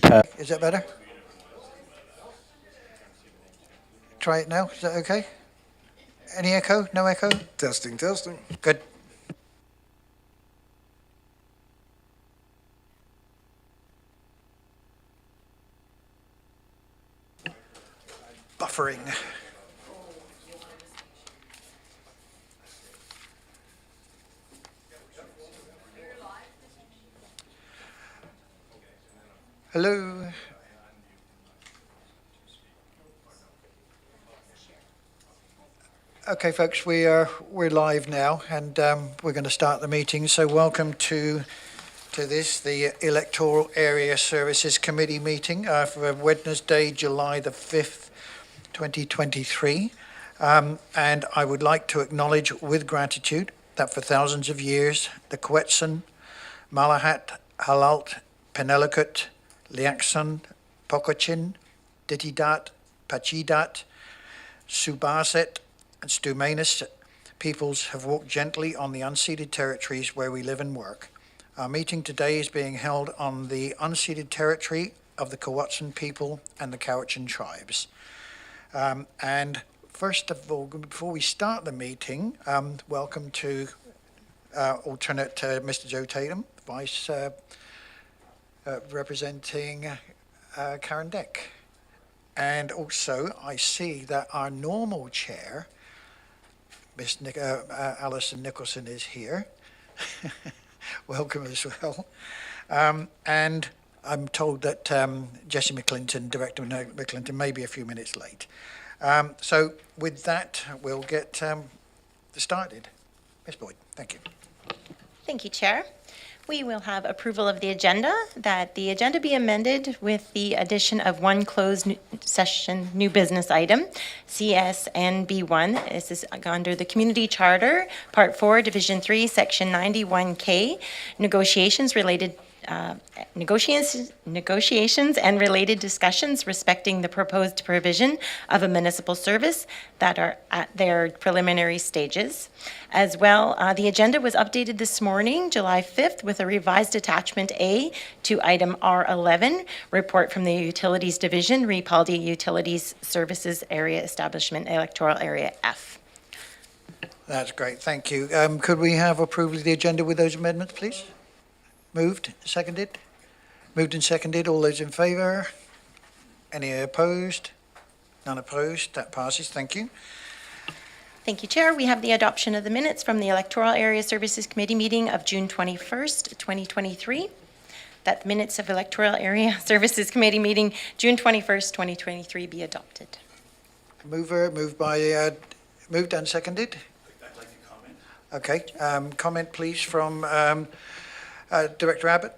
Is that better? Try it now. Is that okay? Any echo? No echo? Testing, testing. Good. Buffering. Hello. Okay, folks, we're live now, and we're going to start the meeting. So, welcome to the Electoral Area Services Committee meeting for Wednesday, July the 5th, 2023. And I would like to acknowledge with gratitude that for thousands of years, the Quetzal, Malahat, Halalt, Penelakut, Liaxan, Pocochin, Ditidat, Pachidat, Subaset, and Stumanus peoples have walked gently on the unceded territories where we live and work. Our meeting today is being held on the unceded territory of the Quetzal people and the Cowichan tribes. And first of all, before we start the meeting, welcome to alternate Mr. Joe Tatum, Vice representing Karen Deck. And also, I see that our normal chair, Miss Alison Nicholson, is here. Welcome as well. And I'm told that Jesse McClinton, Director McClinton, may be a few minutes late. So with that, we'll get started. Ms. Boyd, thank you. Thank you, Chair. We will have approval of the agenda, that the agenda be amended with the addition of one closed session new business item, CSNB1. This is under the Community Charter, Part 4, Division 3, Section 91K, negotiations and related discussions respecting the proposed provision of a municipal service that are at their preliminary stages. As well, the agenda was updated this morning, July 5th, with a revised attachment A to item R11, report from the Utilities Division, Repaldi Utilities Services Area Establishment, Electoral Area F. That's great, thank you. Could we have approval of the agenda with those amendments, please? Moved, seconded? Moved and seconded. All those in favour? Any opposed? None opposed. That passes. Thank you. Thank you, Chair. We have the adoption of the minutes from the Electoral Area Services Committee meeting of June 21st, 2023. That the minutes of Electoral Area Services Committee meeting June 21st, 2023 be adopted. Moved and seconded. I'd like to comment. Okay. Comment, please, from Director Abbott.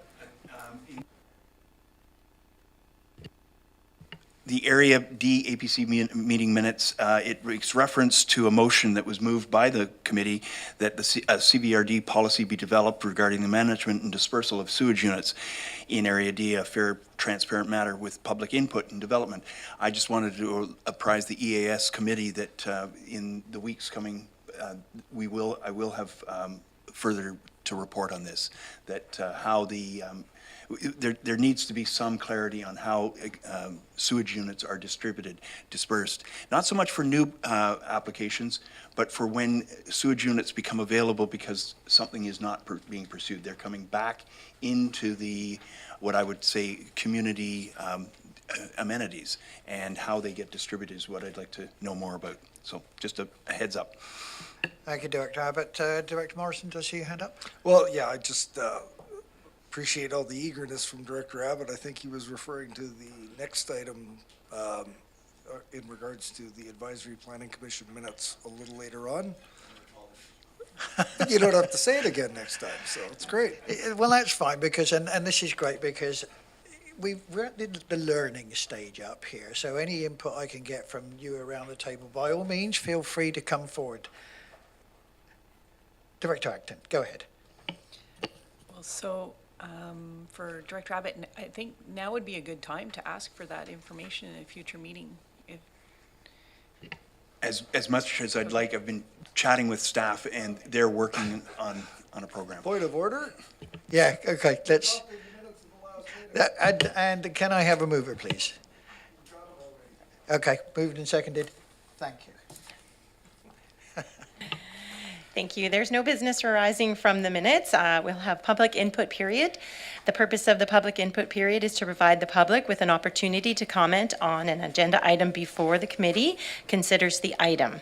The Area D APC meeting minutes, it makes reference to a motion that was moved by the committee that the CBRD policy be developed regarding the management and dispersal of sewage units in Area D, a fair, transparent matter with public input and development. I just wanted to apprise the EAS committee that in the weeks coming, I will have further to report on this, that how the there needs to be some clarity on how sewage units are dispersed. Not so much for new applications, but for when sewage units become available because something is not being pursued. They're coming back into the, what I would say, community amenities, and how they get distributed is what I'd like to know more about. So just a heads up. Thank you, Director Abbott. Director Morrison, does he hand up? Well, yeah, I just appreciate all the eagerness from Director Abbott. I think he was referring to the next item in regards to the Advisory Planning Commission minutes a little later on. You don't have to say it again next time, so it's great. Well, that's fine, because, and this is great, because we're at the learning stage up here, so any input I can get from you around the table, by all means, feel free to come forward. Director Acton, go ahead. Well, so for Director Abbott, I think now would be a good time to ask for that information in a future meeting. As much as I'd like, I've been chatting with staff and they're working on a program. Point of order? Yeah, okay, let's, And can I have a mover, please? Okay, moved and seconded. Thank you. Thank you. There's no business arising from the minutes. We'll have public input period. The purpose of the public input period is to provide the public with an opportunity to comment on an agenda item before the committee considers the item.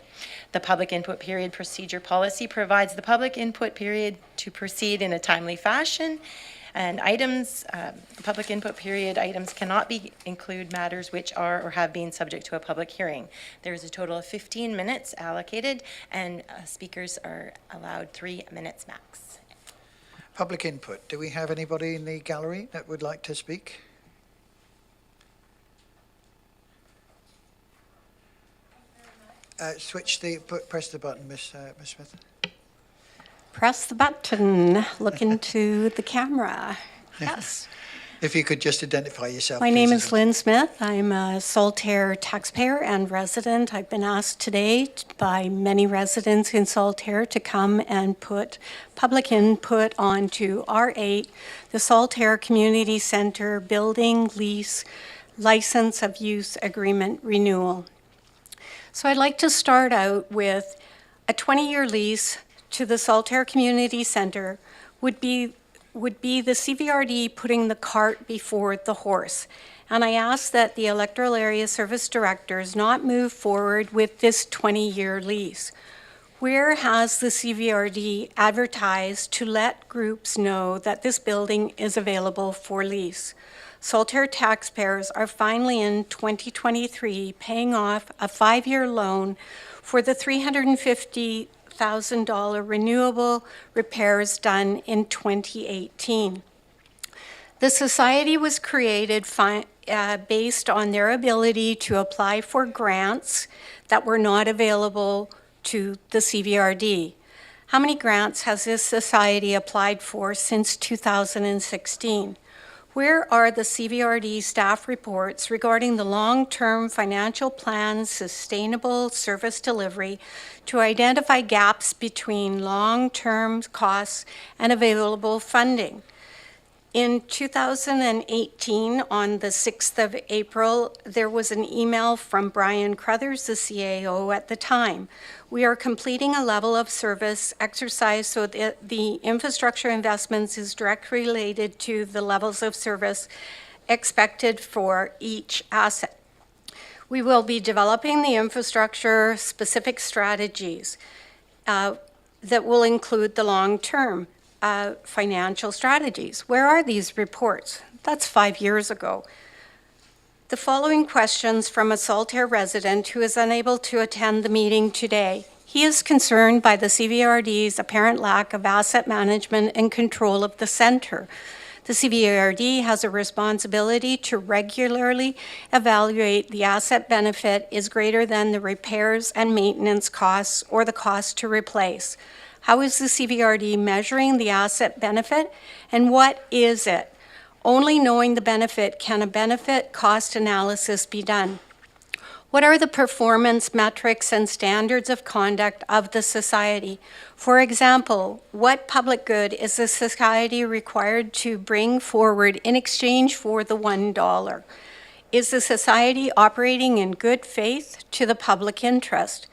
The public input period procedure policy provides the public input period to proceed in a timely fashion. And items, public input period items cannot include matters which are or have been subject to a public hearing. There is a total of 15 minutes allocated, and speakers are allowed 3 minutes max. Public input. Do we have anybody in the gallery that would like to speak? Press the button, Miss Smith. Press the button, look into the camera. Yes. If you could just identify yourself. My please, name as is well. Lynn Smith. I'm a Saltaire taxpayer and resident. I've been asked today by many residents in Saltaire to come and put public input onto R8, the Saltaire Community Center Building Lease License of Use Agreement Renewal. So I'd like to start out with a 20-year lease to the Saltaire Community Center would be the CVRD putting the cart before the horse. And I ask that the Electoral Area Service Directors not move forward with this 20-year lease. Where has the CVRD advertised to let groups know that this building is available for lease? Saltaire taxpayers are finally in 2023 paying off a 5-year loan for the $350,000 renewable repairs done in 2018. The society was created based on their ability to apply for grants that were not available to the CVRD. How many grants has this society applied for since 2016? Where are the CVRD staff reports regarding the long-term financial plan sustainable service delivery to identify gaps between long-term costs and available funding? In 2018, on the 6th of April, there was an email from Brian Crothers, the CAO at the time. We are completing a level of service exercise so that the infrastructure investments is directly related to the levels of service expected for each asset. We will be developing the infrastructure specific strategies that will include the long-term financial strategies. Where are these reports? That's 5 years ago. The following questions from a Saltaire resident who is unable to attend the meeting today. He is concerned by the CVRD's apparent lack of asset management and control of the center. The CVRD has a responsibility to regularly evaluate the asset benefit is greater than the repairs and maintenance costs or the cost to replace. How is the CVRD measuring the asset benefit, and what is it? Only knowing the benefit can a benefit cost analysis be done. What are the performance metrics and standards of conduct of the society? For example, what public good is the society required to bring forward in exchange for the $1? Is the society operating in good faith to the public interest?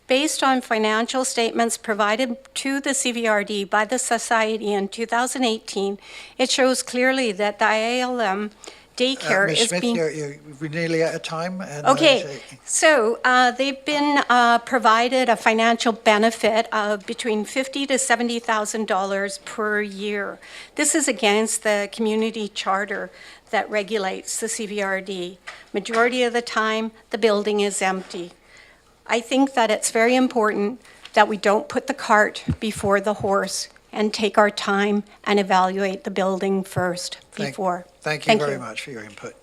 Based on financial statements provided to the CVRD by the Society in 2018, it shows clearly that the IALM daycare Ms. is Smith, being... we're nearly out of time. And, Okay, so they've been provided a financial benefit of between $50,000 to $70,000 per year. This is against the community charter that regulates the CVRD. Majority of the time, the building is empty. I think that it's very important that we don't put the cart before the horse and take our time and evaluate the building first before. Thank you very much for your input.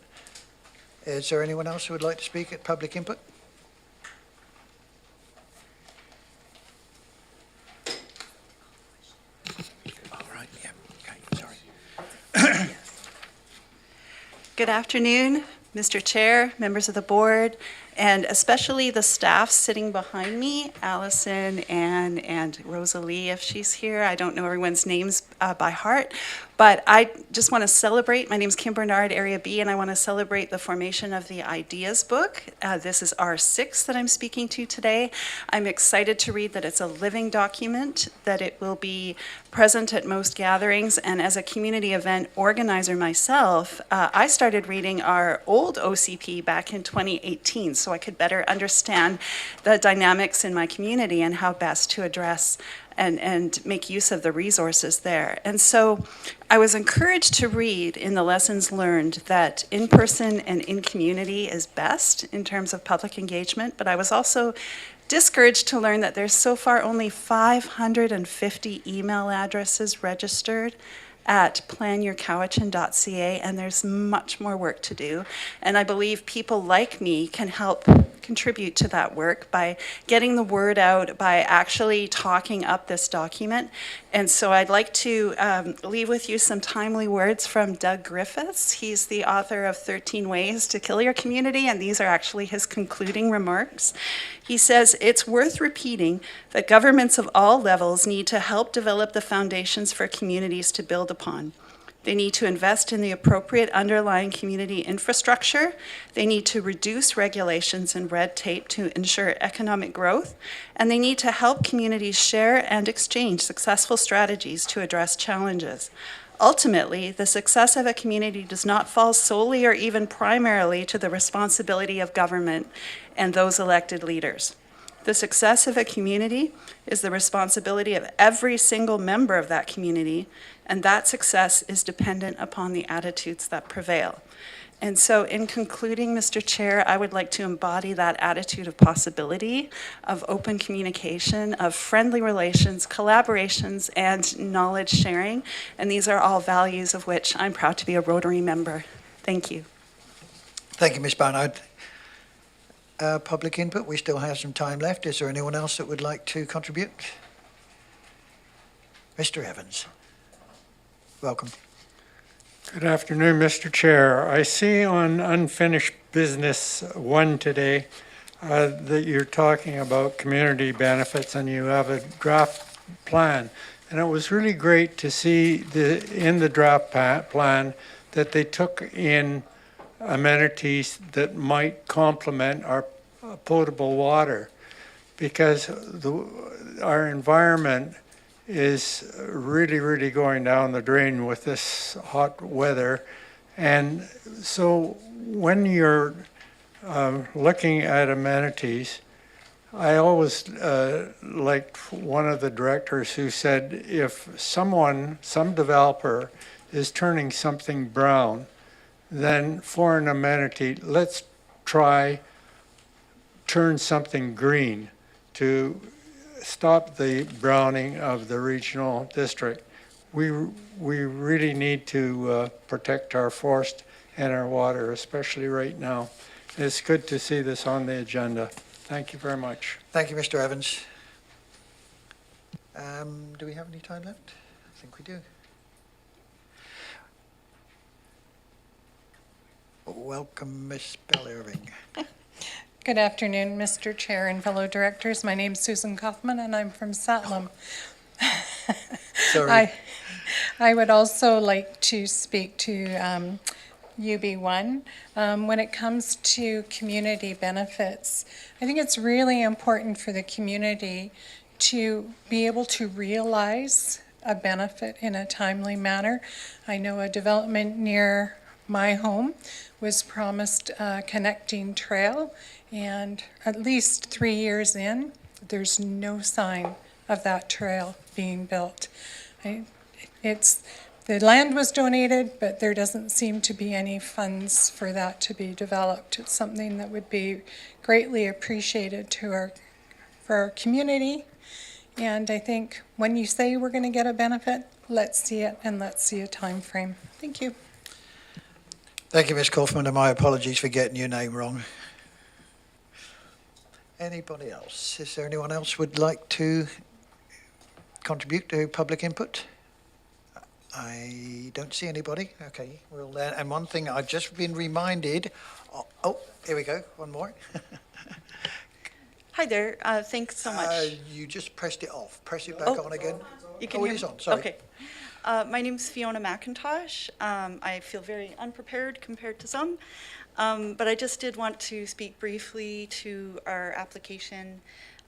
Is there anyone else who would like to speak at public input? All right, yeah, okay, sorry. Good afternoon, Mr. Chair, members of the board, and especially the staff sitting behind me, Allison and Rosalie, if she's here. I don't know everyone's names by heart, but I just want to celebrate. My name's Kim Bernard, Area B, and I want to celebrate the formation of the Ideas book. This is R6 that I'm speaking to today. I'm excited to read that it's a living document, that it will be present at most gatherings, and as a community event organizer myself, I started reading our old OCP back in 2018 so I could better understand the dynamics in my community and how best to address and make use of the resources there. And so I was encouraged to read in the lessons learned that in-person and in-community is best in terms of public engagement, but I was also discouraged to learn that there's so far only 550 email addresses registered at planyourcowichan.ca, and there's much more work to do. And I believe people like me can help contribute to that work by getting the word out, by actually talking up this document. And so I'd like to leave with you some timely words from Doug Griffiths. He's the author of 13 Ways to Kill Your Community, and these are actually his concluding remarks. He says, "It's worth repeating that governments of all levels need to help develop the foundations for communities to build upon. They need to invest in the appropriate underlying community infrastructure. They need to reduce regulations and red tape to ensure economic growth. And they need to help communities share and exchange successful strategies to address challenges. Ultimately, the success of a community does not fall solely or even primarily to the responsibility of government and those elected leaders. The success of a community is the responsibility of every single member of that community, and that success is dependent upon the attitudes that prevail." And so in concluding, Mr. Chair, I would like to embody that attitude of possibility, of open communication, of friendly relations, collaborations, and knowledge sharing. And these are all values of which I'm proud to be a Rotary member. Thank you. Thank you, Ms. Barnard. Public input, we still have some time left. Is there anyone else that would like to contribute? Mr. Evans, welcome. Good afternoon, Mr. Chair. I see on unfinished business 1 today that you're talking about community benefits and you have a draft plan. And it was really great to see in the draft plan that they took in amenities that might complement our potable water, because our environment is really going down the drain with this hot weather. And so when you're looking at amenities, I always liked one of the directors who said, if some developer is turning something brown, then for an amenity, let's try turn something green to stop the browning of the regional district. We really need to protect our forest and our water, especially right now. It's good to see this on the agenda. Thank you very much. Thank you, Mr. Evans. Do we have any time left? I think we do. Welcome, Ms. Bell-Irving. Good afternoon, Mr. Chair and fellow directors. My name's Susan Kaufman, and I'm from Salem. Sorry. I would also like to speak to UB1. When it comes to community benefits, I think it's really important for the community to be able to realize a benefit in a timely manner. I know a development near my home was promised a connecting trail, and at least 3 years in, there's no sign of that trail being built. The land was donated, but there doesn't seem to be any funds for that to be developed. It's something that would be greatly appreciated for our community. And I think when you say we're going to get a benefit, let's see it, and let's see a time frame. Thank you. Thank you, Ms. Kaufman, and my apologies for getting your name wrong. Anybody else? Is there anyone else would like to contribute to public input? I don't see anybody. Okay, well, and one thing I've just been reminded, oh, here we go, one more. Hi there. Thanks so much. You just pressed it off. Press it back Oh, on again. You can Oh, it hear is me? on, sorry. Okay. My name's Fiona McIntosh. I feel very unprepared compared to some, but I just did want to speak briefly to our application.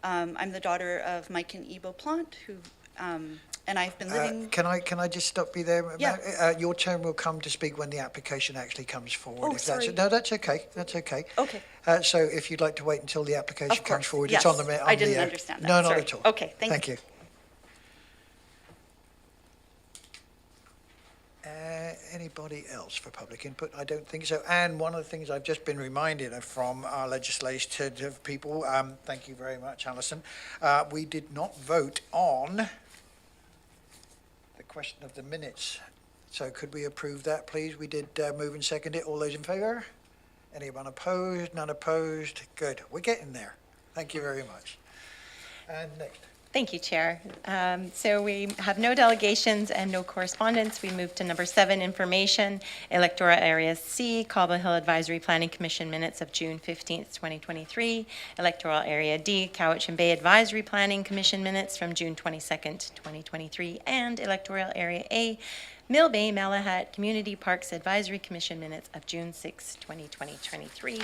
I'm the daughter of Mike and Ebo Plant, who, and I've been living. Can I just stop you there? Yeah. Your turn will come to speak when the application actually comes forward. Oh, if that's sorry. No, that's okay. That's okay. Okay. So if you'd like to wait until the application Of comes course, forward, yes. it's on the. I didn't understand that. No, not Sorry. at all. Okay, thank Thank you. you. Anybody else for public input? I don't think so. And one of the things I've just been reminded of from our legislative people, thank you very much, Alison, we did not vote on the question of the minutes. So could we approve that, please? We did move and second it. All those in favour? Anyone opposed? None opposed? Good. We're getting there. Thank you very much. And next. Thank you, Chair. So we have no delegations and no correspondence. We move to number 7, information, Electoral Area C, Cobble Hill Advisory Planning Commission minutes of June 15th, 2023. Electoral Area D, Cowichan Bay Advisory Planning Commission minutes from June 22nd, 2023. And Electoral Area A, Mill Bay Malahat Community Parks Advisory Commission minutes of June 6, 2023.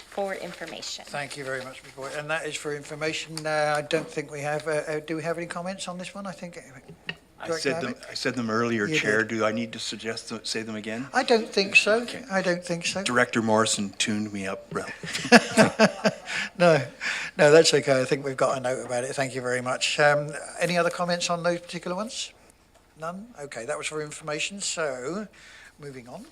For information. Thank you very much, Ms. Boyd. And that is for information. I don't think we have, do we have any comments on this one? I think. I said them earlier, You Chair. did. Do I need to say them again? I don't think so. Okay. I don't think so. Director Morrison tuned me up. No, that's okay. I think we've got a note about it. Thank you very much. Any other comments on those particular ones? None? Okay, that was for information. So, moving on.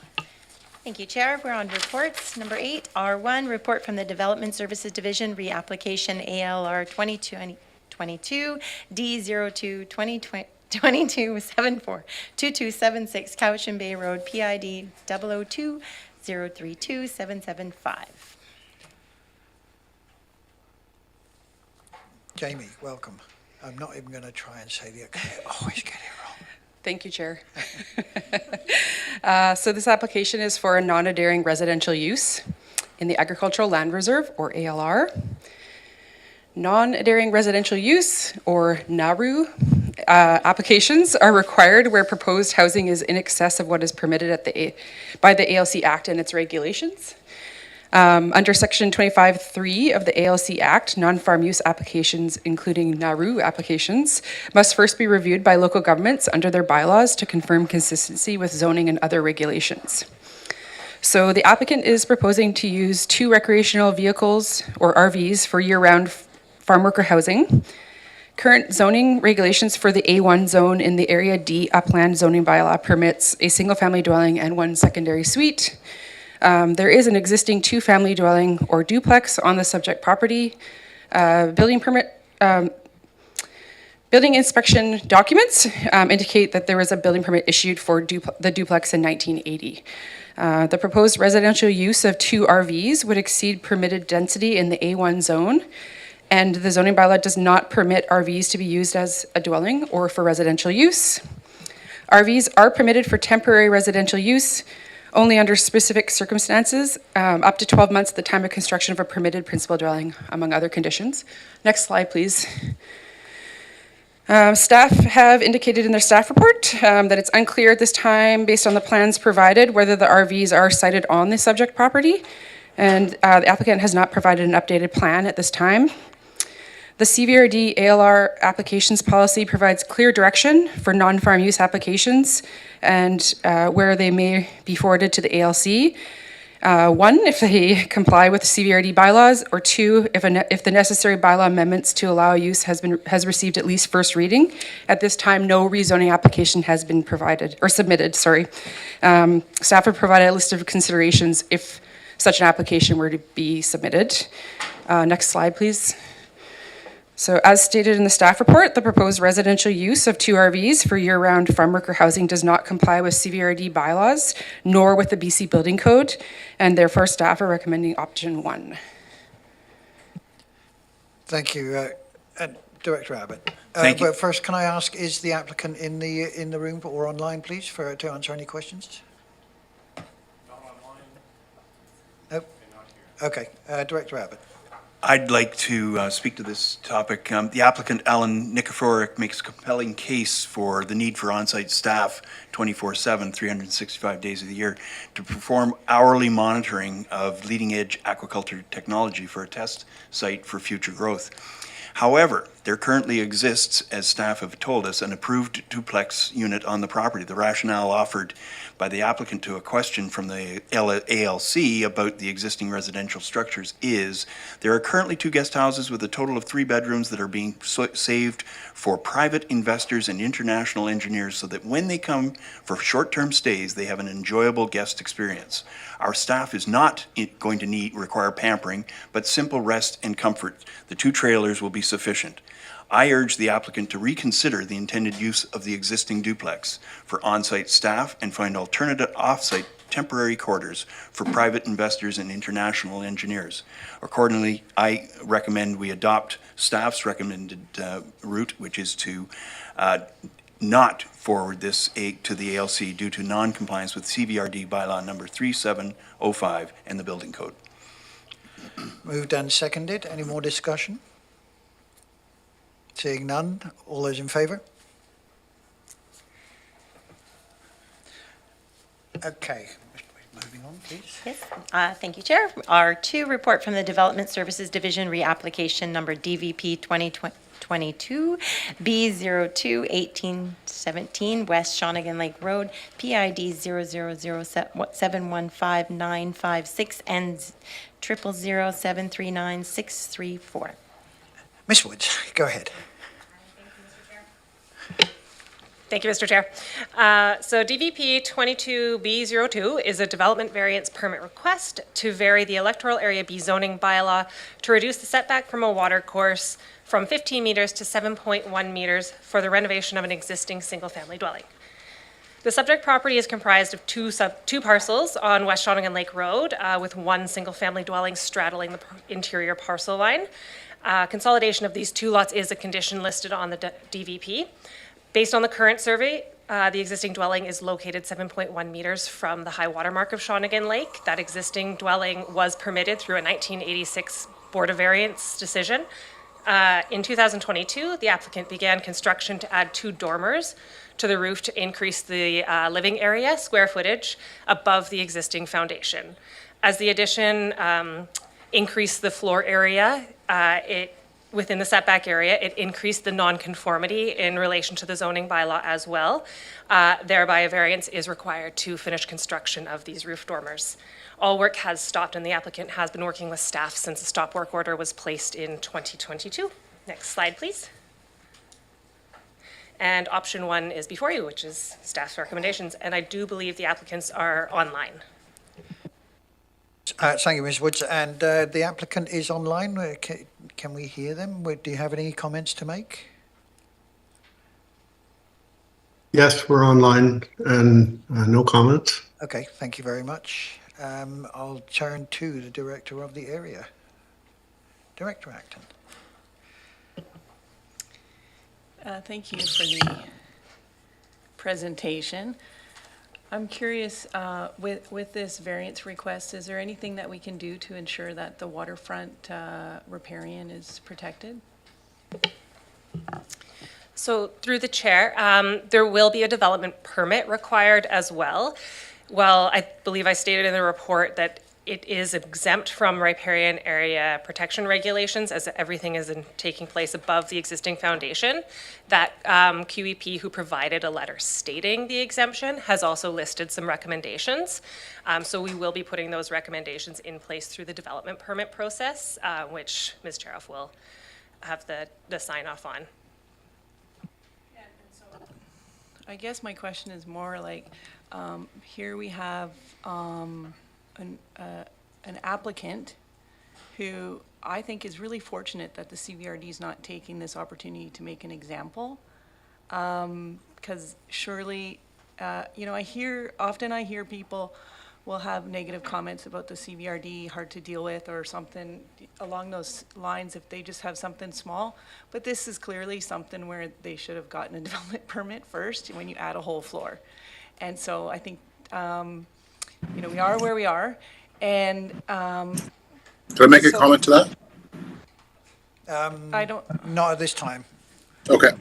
Thank you, Chair. We're on reports. Number 8, R1, report from the Development Services Division, reapplication ALR 2022 D02 2274 2276 Cowichan Bay Road, PID 002 032 775. Jamie, welcome. I'm not even going to try and say I always get it wrong. Thank you, Chair. So this application is for a non-adhering residential use in the Agricultural Land Reserve, or ALR. Non-adhering residential use, or NARU, applications are required where proposed housing is in excess of what is permitted by the ALC Act and its regulations. Under Section 25(3) of the ALC Act, non-farm use applications, including NARU applications, must first be reviewed by local governments under their bylaws to confirm consistency with zoning and other regulations. So the applicant is proposing to use 2 recreational vehicles, or RVs, for year-round farm worker housing. Current zoning regulations for the A1 zone in the Area D upland zoning bylaw permits a single-family dwelling and 1 secondary suite. There is an existing 2-family dwelling or duplex on the subject property. Building inspection documents indicate that there was a building permit issued for the duplex in 1980. The proposed residential use of 2 RVs would exceed permitted density in the A1 zone, and the zoning bylaw does not permit RVs to be used as a dwelling or for residential use. RVs are permitted for temporary residential use only under specific circumstances, up to 12 months at the time of construction of a permitted principal dwelling, among other conditions. Next slide, please. Staff have indicated in their staff report that it's unclear at this time, based on the plans provided, whether the RVs are sited on the subject property, and the applicant has not provided an updated plan at this time. The CVRD ALR applications policy provides clear direction for non-farm use applications and where they may be forwarded to the ALC. 1, if they comply with the CVRD bylaws, or 2, if the necessary bylaw amendments to allow use has received at least first reading. At this time, no rezoning application has been provided or submitted. Staff have provided a list of considerations if such an application were to be submitted. Next slide, please. So as stated in the staff report, the proposed residential use of 2 RVs for year-round farm worker housing does not comply with CVRD bylaws, nor with the BC Building Code, and therefore staff are recommending option 1. Thank you, Director Abbott. Thank you. But first, can I ask, is the applicant in the room or online, please, to answer any questions? Not online. Nope. Okay, Director Abbott. I'd like to speak to this topic. The applicant, Alan Nikiforuk, makes a compelling case for the need for on-site staff 24/7, 365 days of the year, to perform hourly monitoring of leading-edge aquaculture technology for a test site for future growth. However, there currently exists, as staff have told us, an approved duplex unit on the property. The rationale offered by the applicant to a question from the ALC about the existing residential structures is there are currently 2 guest houses with a total of 3 bedrooms that are being saved for private investors and international engineers so that when they come for short-term stays, they have an enjoyable guest experience. Our staff is not going to require pampering, but simple rest and comfort. The 2 trailers will be sufficient. I urge the applicant to reconsider the intended use of the existing duplex for on-site staff and find alternative off-site temporary quarters for private investors and international engineers. Accordingly, I recommend we adopt staff's recommended route, which is to not forward this to the ALC due to non-compliance with CVRD bylaw number 3705 and the building code. Moved and seconded. Any more discussion? Seeing none, all those in favour? Okay, moving on, please. Yes, thank you, Chair. R2, report from the Development Services Division, reapplication number DVP 2022 B02 1817 West Shawnigan Lake Road, PID 000715956 and 000739634. Ms Woods, go ahead. Thank you, Mr. Chair. So DVP 22B02 is a development variance permit request to vary the electoral area B zoning bylaw to reduce the setback from a water course from 15 meters to 7.1 meters for the renovation of an existing single-family dwelling. The subject property is comprised of two parcels on West Shawnigan Lake Road with 1 single-family dwelling straddling the interior parcel line. Consolidation of these 2 lots is a condition listed on the DVP. Based on the current survey, the existing dwelling is located 7.1 meters from the high water mark of Shawnigan Lake. That existing dwelling was permitted through a 1986 Board of Variance decision. In 2022, the applicant began construction to add 2 dormers to the roof to increase the living area, square footage, above the existing foundation. As the addition increased the floor area, within the setback area, it increased the nonconformity in relation to the zoning bylaw as well. Thereby, a variance is required to finish construction of these roof dormers. All work has stopped and the applicant has been working with staff since the stop work order was placed in 2022. Next slide, please. And option 1 is before you, which is staff's recommendations. And I do believe the applicants are online. Thank you, Ms Woods. And the applicant is online. Can we hear them? Do you have any comments to make? Yes, we're online and no comments. Okay, thank you very much. I'll turn to the Director of the area. Director Acton. Thank you for the presentation. I'm curious, with this variance request, is there anything that we can do to ensure that the waterfront riparian is protected? So through the chair, there will be a development permit required as well. Well, I believe I stated in the report that it is exempt from riparian area protection regulations as everything is taking place above the existing foundation. That QEP who provided a letter stating the exemption has also listed some recommendations. So we will be putting those recommendations in place through the development permit process, which Ms. Charoff will have the sign off on. I guess my question is more like, here we have an applicant who I think is really fortunate that the CVRD is not taking this opportunity to make an example. Because surely, you know, I hear people will have negative comments about the CVRD, hard to deal with, or something along those lines if they just have something small. But this is clearly something where they should have gotten a development permit first when you add a whole floor. And so I think, we are where we are. And Can I make a comment to that? I don't, Not at this time. Okay.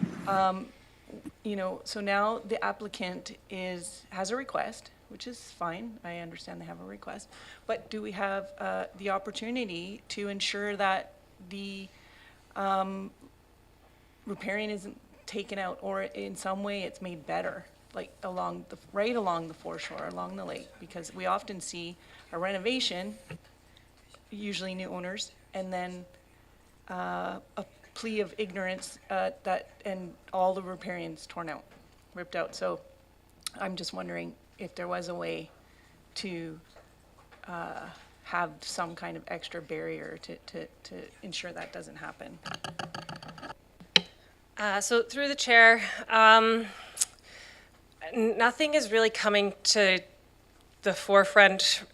so now the applicant has a request, which is fine. I understand they have a request. But do we have the opportunity to ensure that the riparian isn't taken out, or in some way it's made better, like right along the foreshore, along the lake? Because we often see a renovation, usually new owners, and then a plea of ignorance and all the riparians ripped out. So I'm just wondering if there was a way to have some kind of extra barrier to ensure that doesn't happen. So through the chair, nothing is really coming to the forefront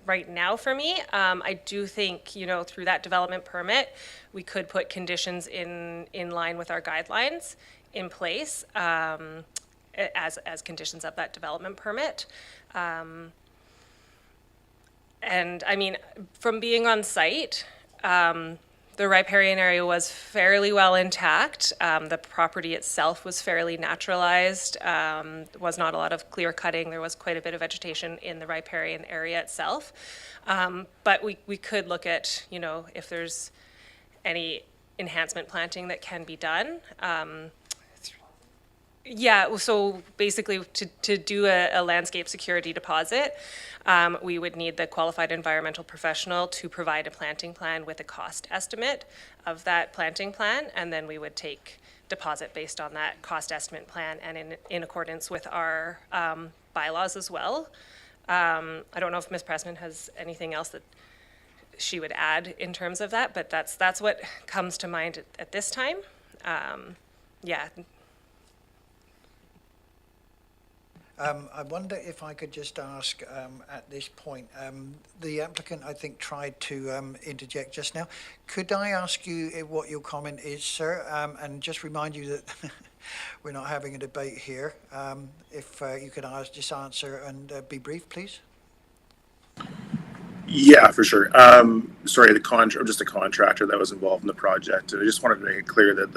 right now for me. I do think, through that development permit, we could put conditions in line with our guidelines in place as conditions of that development permit. And I mean, from being on site, the riparian area was fairly well intact. The property itself was fairly naturalized. Was not a lot of clear cutting. There was quite a bit of vegetation in the riparian area itself. But we could look at, if there's any enhancement planting that can be done. Yeah, so basically to do a landscape security deposit, we would need the qualified environmental professional to provide a planting plan with a cost estimate of that planting plan, and then we would take deposit based on that cost estimate plan and in accordance with our bylaws as well. I don't know if Ms. Pressman has anything else that she would add in terms of that, but that's what comes to mind at this time. Yeah. I wonder if I could just ask at this point, the applicant, I think, tried to interject just now. Could I ask you what your comment is, sir? And just remind you that we're not having a debate here. If you could just answer and be brief, please. Yeah, for sure. Sorry, I'm just a contractor that was involved in the project. I just wanted to make it clear that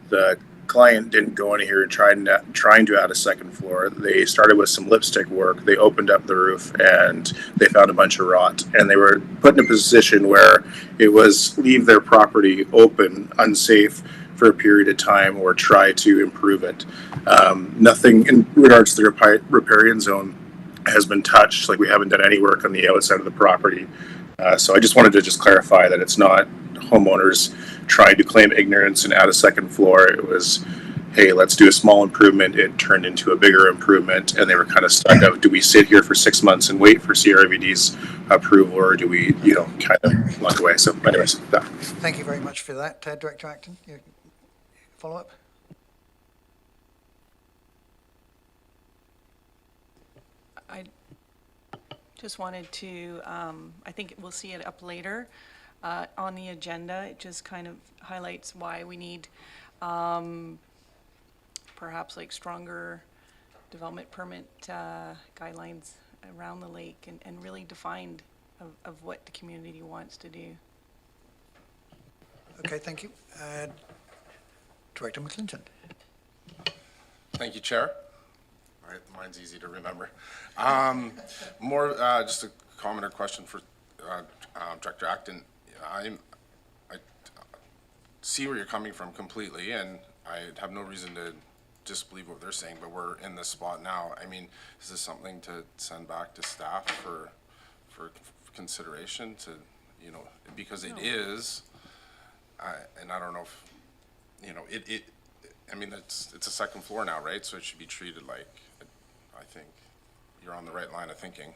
the client didn't go in here and trying to add a second floor. They started with some lipstick work. They opened up the roof and they found a bunch of rot. And they were put in a position where it was leave their property open, unsafe for a period of time, or try to improve it. Nothing in regards to the riparian zone has been touched. Like, we haven't done any work on the outside of the property. So I just wanted to clarify that it's not homeowners trying to claim ignorance and add a second floor. It was, hey, let's do a small improvement. It turned into a bigger improvement, and they were kind of stuck out. Do we sit here for 6 months and wait for CRVD's approval, or do we, kind of walk away? So anyways, that. Thank you very much for that, Director Acton. Your follow-up? I just wanted to, I think we'll see it up later on the agenda. It just kind of highlights why we need perhaps stronger development permit guidelines around the lake and really defined of what the community wants to do. Okay, thank you. Director McClinton. Thank you, Chair. All right, mine's easy to remember. More just a comment or question for Director Acton. I see where you're coming from completely, and I have no reason to disbelieve what they're saying, but we're in this spot now. I mean, is this something to send back to staff for consideration to, because it is, and I don't know if, I mean, it's a second floor now, right? So it should be treated like, I think you're on the right line of thinking.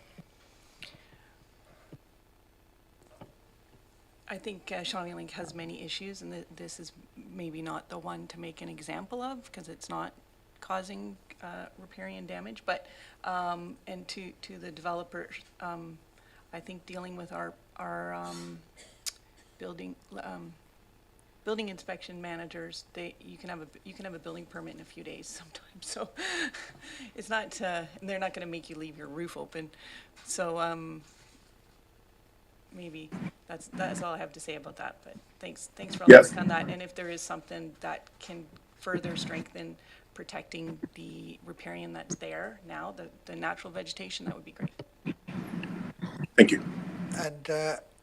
I think Shawnee Link has many issues, and this is maybe not the one to make an example of, because it's not causing riparian damage, but, and to the developer, I think dealing with our building inspection managers, you can have a building permit in a few days sometimes, so it's not, they're not gonna make you leave your roof open, so, maybe that's all I have to say about that, but thanks for all the Yes. work on that, and if there is something that can further strengthen protecting the riparian that's there now, the natural vegetation, that would be great. Thank you. And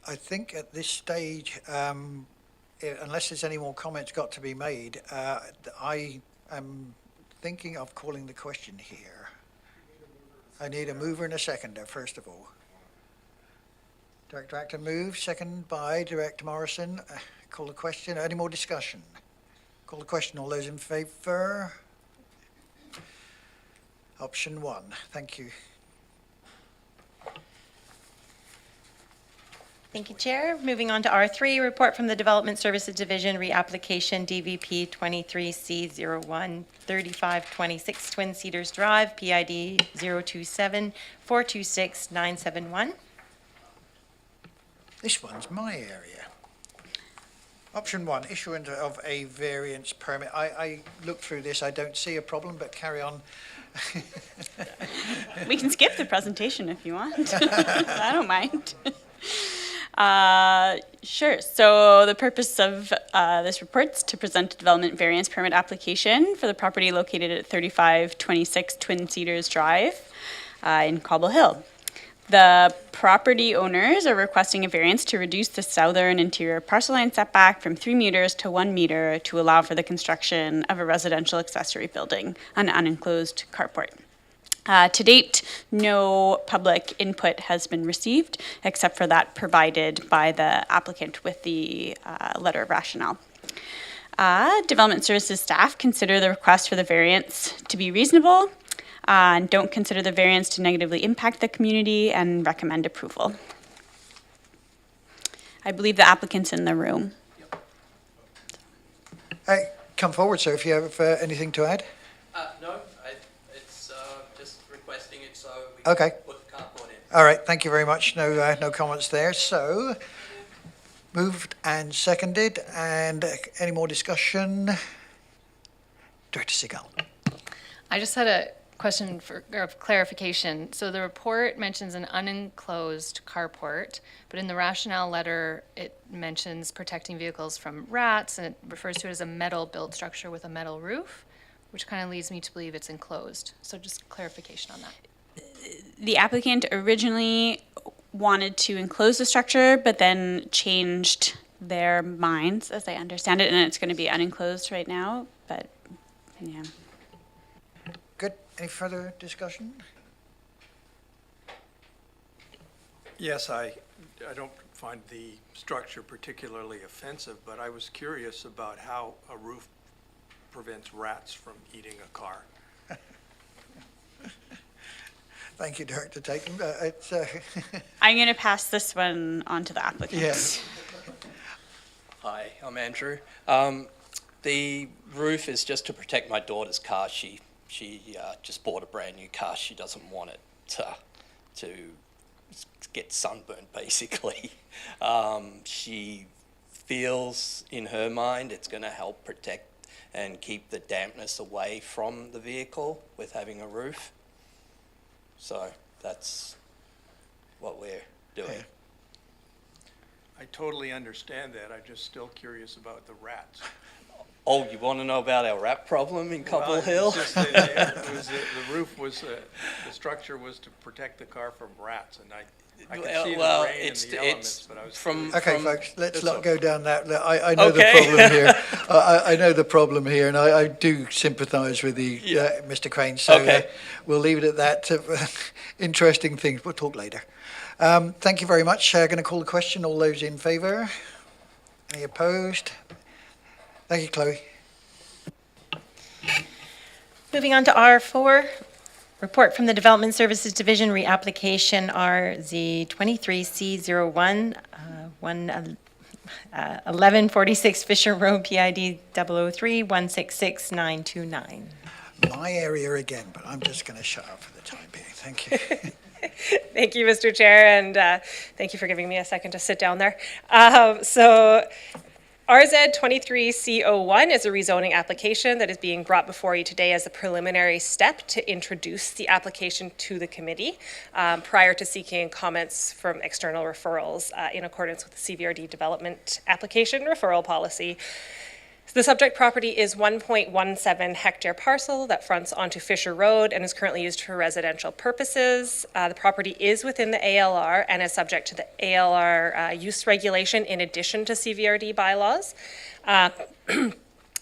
I think at this stage, unless there's any more comments got to be made, I am thinking of calling the question here. I need a mover and a seconder, first of all. Director Acton moves, second by Director Morrison. Call the question. Any more discussion? Call the question. All those in favour? Option 1. Thank you. Thank you, Chair. Moving on to R3, report from the Development Services Division, reapplication DVP 23C01 3526 Twin Cedars Drive, PID 027426971. This one's my area. Option 1, issuance of a variance permit. I looked through this, I don't see a problem, but carry on. We can skip the presentation if you want. I don't mind. Sure. So the purpose of this report is to present a development variance permit application for the property located at 3526 Twin Cedars Drive in Cobble Hill. The property owners are requesting a variance to reduce the southern interior parcel line setback from 3 meters to 1 meter to allow for the construction of a residential accessory building, an unenclosed carport. To date, no public input has been received, except for that provided by the applicant with the letter of rationale. Development Services staff consider the request for the variance to be reasonable and don't consider the variance to negatively impact the community and recommend approval. I believe the applicant's in the room. Hey, come forward, sir, if you have anything to add. No, it's just requesting it so we Okay. can put the carport in. All right, thank you very much. No comments there. So, moved and seconded, and any more discussion? Director Seagal. I just had a question or clarification. So the report mentions an unenclosed carport, but in the rationale letter, it mentions protecting vehicles from rats, and it refers to it as a metal-built structure with a metal roof, which kind of leads me to believe it's enclosed. So just clarification on that. The applicant originally wanted to enclose the structure, but then changed their minds, as I understand it, and it's going to be unenclosed right now, but yeah. Good. Any further discussion? Yes, I don't find the structure particularly offensive, but I was curious about how a roof prevents rats from eating a car. Thank you, Director Tatum. I'm going to pass this one on to the applicant. Yes. Hi, I'm Andrew. The roof is just to protect my daughter's car. She just bought a brand new car. She doesn't want it to get sunburned, basically. She feels in her mind it's going to help protect and keep the dampness away from the vehicle with having a roof. So that's what we're doing. Yeah. I totally understand that. I'm just still curious about the rats. Oh, you want to know about our rat problem in Cobble Hill? It's just that the roof was, the structure was to protect the car from rats, and I can see the rain and the elements, but I was curious. Okay, folks, let's not go down that. I know the problem here. I know the problem here, and I do sympathise with the Mr. Crane. So we'll leave it at that. Interesting things. We'll talk later. Thank you very much. Going to call the question. All those in favour? Any opposed? Thank you, Chloe. Moving on to R4, report from the Development Services Division, reapplication RZ 23C01 1146 Fisher Road, PID 003 166929. my area again, but I'm just going to shut up for the time being. Thank you. Thank you, Mr. Chair, and thank you for giving me a second to sit down there. RZ 23C01 is a rezoning application that is being brought before you today as a preliminary step to introduce the application to the committee prior to seeking comments from external referrals in accordance with the CVRD development application referral policy. The subject property is 1.17 hectare parcel that fronts onto Fisher Road and is currently used for residential purposes. The property is within the ALR and is subject to the ALR use regulation in addition to CVRD bylaws.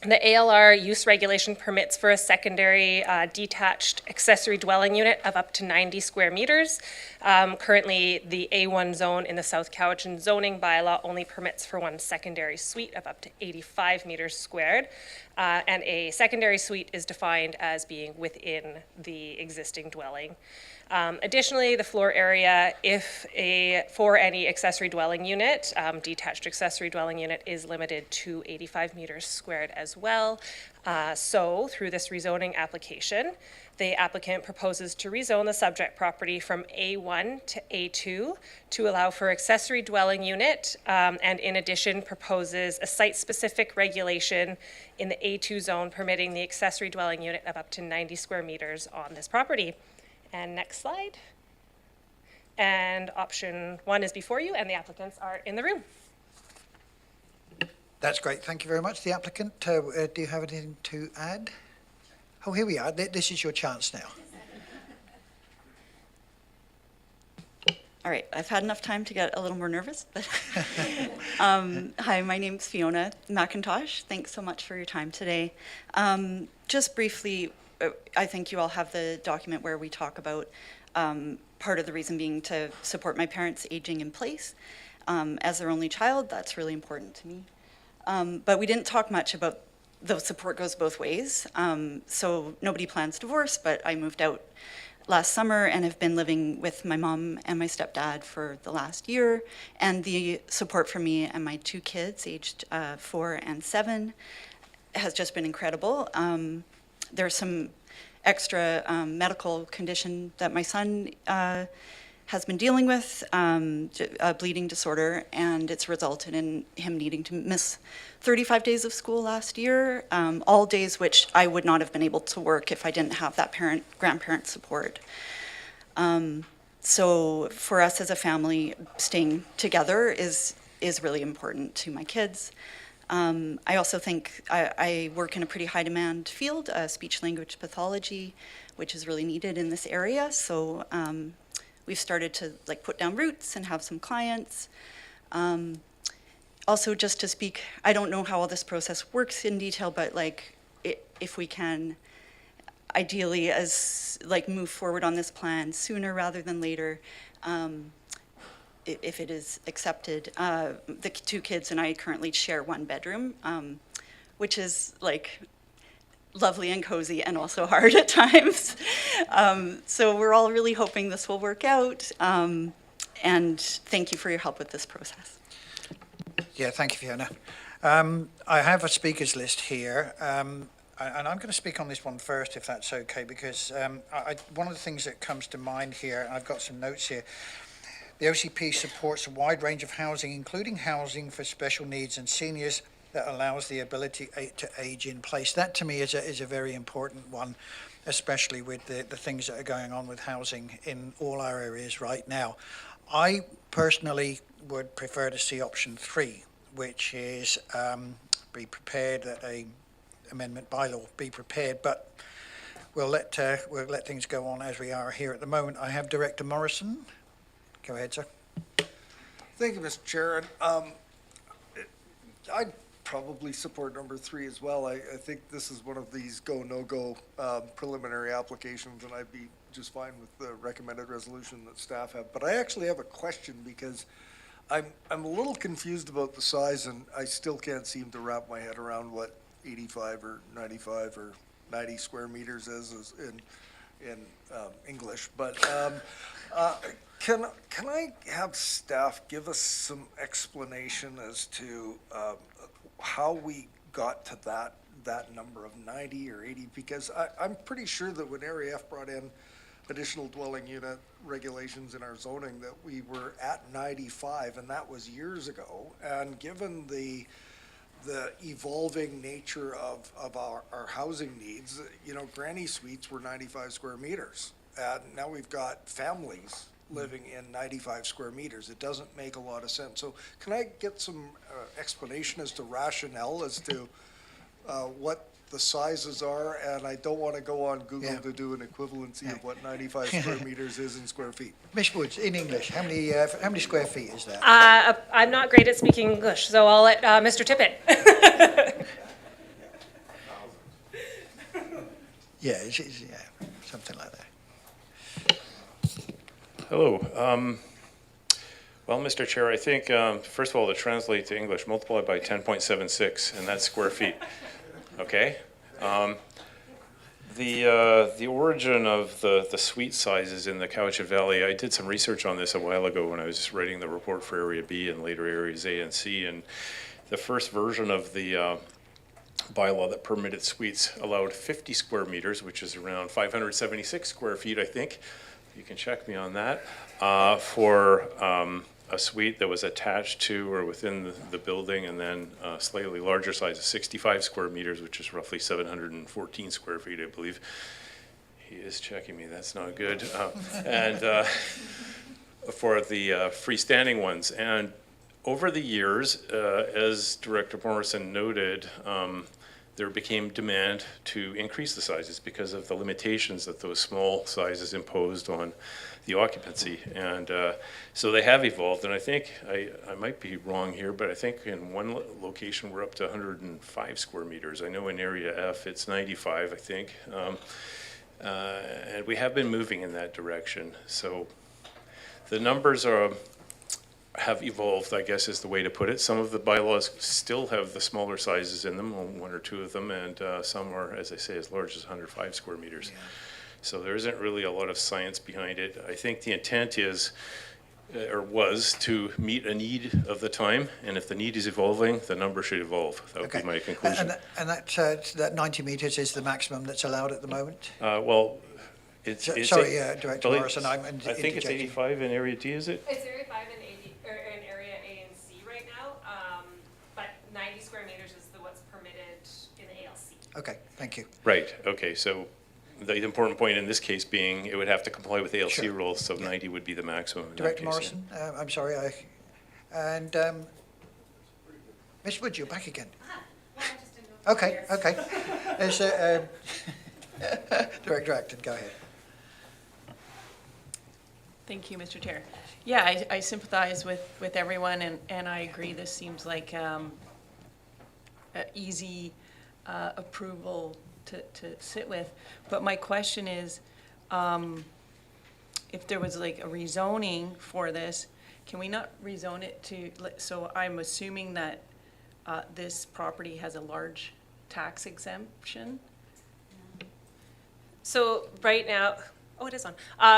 The ALR use regulation permits for a secondary detached accessory dwelling unit of up to 90 square meters. Currently, the A1 zone in the South Cowichan zoning bylaw only permits for one secondary suite of up to 85 meters squared. And a secondary suite is defined as being within the existing dwelling. Additionally, the floor area, for any accessory dwelling unit, detached accessory dwelling unit is limited to 85 meters squared as well. So through this rezoning application, the applicant proposes to rezone the subject property from A1 to A2 to allow for accessory dwelling unit, and in addition proposes a site-specific regulation in the A2 zone permitting the accessory dwelling unit of up to 90 square meters on this property. And next slide. And option 1 is before you, and the applicants are in the room. That's great. Thank you very much. The applicant, do you have anything to add? Oh, here we are. This is your chance now. All right, I've had enough time to get a little more nervous. But hi, my name's Fiona McIntosh. Thanks so much for your time today. Just briefly, I think you all have the document where we talk about part of the reason being to support my parents aging in place. As their only child, that's really important to me. But we didn't talk much about the support goes both ways. So nobody plans divorce, but I moved out last summer and have been living with my mom and my stepdad for the last year. And the support for me and my 2 kids, aged 4 and 7, has just been incredible. There's some extra medical condition that my son has been dealing with, a bleeding disorder, and it's resulted in him needing to miss 35 days of school last year, all days which I would not have been able to work if I didn't have that grandparent support. So for us as a family, staying together is really important to my kids. I also think I work in a pretty high demand field, speech language pathology, which is really needed in this area. So we've started to put down roots and have some clients. Also, just to speak, I don't know how all this process works in detail, but if we can ideally move forward on this plan sooner rather than later, if it is accepted. The 2 kids and I currently share 1 bedroom, which is lovely and cozy and also hard at times. So we're all really hoping this will work out. And thank you for your help with this process. Yeah, thank you, Fiona. I have a speakers list here, and I'm going to speak on this one first, if that's okay, because one of the things that comes to mind here, and I've got some notes here, the OCP supports a wide range of housing, including housing for special needs and seniors that allows the ability to age in place. That to me is a very important one, especially with the things that are going on with housing in all our areas right now. I personally would prefer to see option 3, which is be prepared that a amendment bylaw be prepared, but we'll let things go on as we are here at the moment. I have Director Morrison. Go ahead, sir. Thank you, Mr. Chair. I'd probably support number 3 as well. I think this is one of these go, no-go preliminary applications, and I'd be just fine with the recommended resolution that staff have. But I actually have a question because I'm a little confused about the size, and I still can't seem to wrap my head around what 85 or 95 or 90 square meters is in English. But can I have staff give us some explanation as to how we got to that that number of 90 or 80, because I'm pretty sure that when Area F brought in additional dwelling unit regulations in our zoning, that we were at 95, and that was years ago. And given the evolving nature of our housing needs, granny suites were 95 square meters. And now we've got families living in 95 square meters. It doesn't make a lot of sense. So can I get some explanation as to rationale as to what the sizes are? And I don't want to go on Google to do an equivalency of what 95 square meters is in square feet. Ms. Woods, in English, how many square feet is that? I'm not great at speaking English, so I'll let Mr. Tippett. Yeah, something like that. Hello. Well, Mr. Chair, I think, first of all, to translate to English, multiply by 10.76, and that's square feet. Okay? The origin of the suite sizes in the Cowichan Valley, I did some research on this a while ago when I was writing the report for Area B and later Areas A and C, and the first version of the bylaw that permitted suites allowed 50 square meters, which is around 576 square feet, I think. You can check me on that, for a suite that was attached to or within the building, and then a slightly larger size of 65 square meters, which is roughly 714 square feet, I believe. He is checking me, that's not good. And for the freestanding ones. And over the years, as Director Morrison noted, there became demand to increase the sizes because of the limitations that those small sizes imposed on the occupancy. And so they have evolved, and I think, I might be wrong here, but I think in one location we're up to 105 square meters. I know in Area F it's 95, I think. And we have been moving in that direction. So the numbers have evolved, I guess is the way to put it. Some of the bylaws still have the smaller sizes in them, one or two of them, and some are, as I say, as large as 105 square meters. Yeah. So there isn't really a lot of science behind it. I think the intent is, or was, to meet a need of the time, and if the need is evolving, the number should evolve. That would be my conclusion. And that 90 meters is the maximum that's allowed at the moment? Well, it's sorry, Director Morrison, I'm I think it's 85 in Area D, is it? It's Area 5 in Area A and C right now, but 90 square meters is what's permitted in the ALC. Okay, thank you. Right, okay, so the important point in this case being it would have to comply with ALC Sure. rules, so 90 would be the maximum in Director that case. Morrison, I'm sorry, and Ms. Woods, you're back again. Okay. There's, Director Acton, go ahead. Thank you, Mr. Chair. Yeah, I sympathize with everyone, and I agree this seems like an easy approval to sit with. But my question is, if there was like a rezoning for this, can we not rezone it to, so I'm assuming that this property has a large tax exemption? So right now, oh, it is on.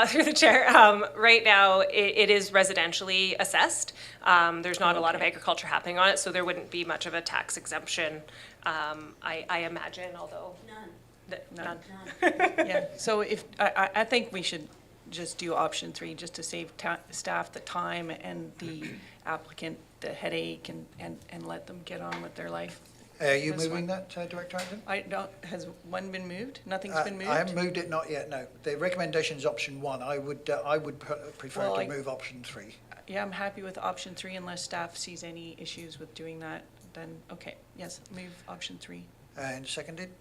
Through the chair, right now it is residentially assessed. There's not a lot of agriculture happening on it, so there wouldn't be much of a tax exemption, I imagine, although. None. Yeah, so if, I think we should just do option 3, just to save staff the time and the applicant the headache, and let them get on with their life. Are you moving that, Director Acton? I don't, has one been moved? Nothing's been moved? I haven't moved it, not yet, no. The recommendation is option 1. I would prefer to move option 3. Yeah, I'm happy with option 3 unless staff sees any issues with doing that, then, okay, yes, move option 3. And seconded?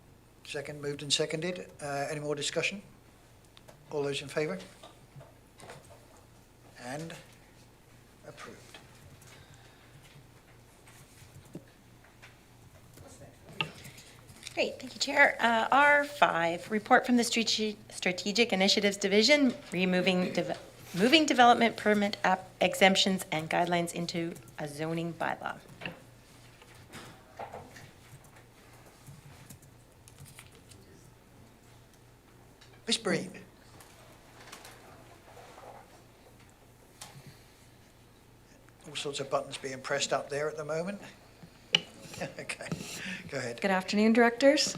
Second, moved and seconded. Any more discussion? All those in favour? And approved. Great, thank you, Chair. R5, report from the Strategic Initiatives Division, moving development permit exemptions and guidelines into a zoning bylaw. Ms. Breen. All sorts of buttons being pressed up there at the moment. Okay, go ahead. Good afternoon, directors.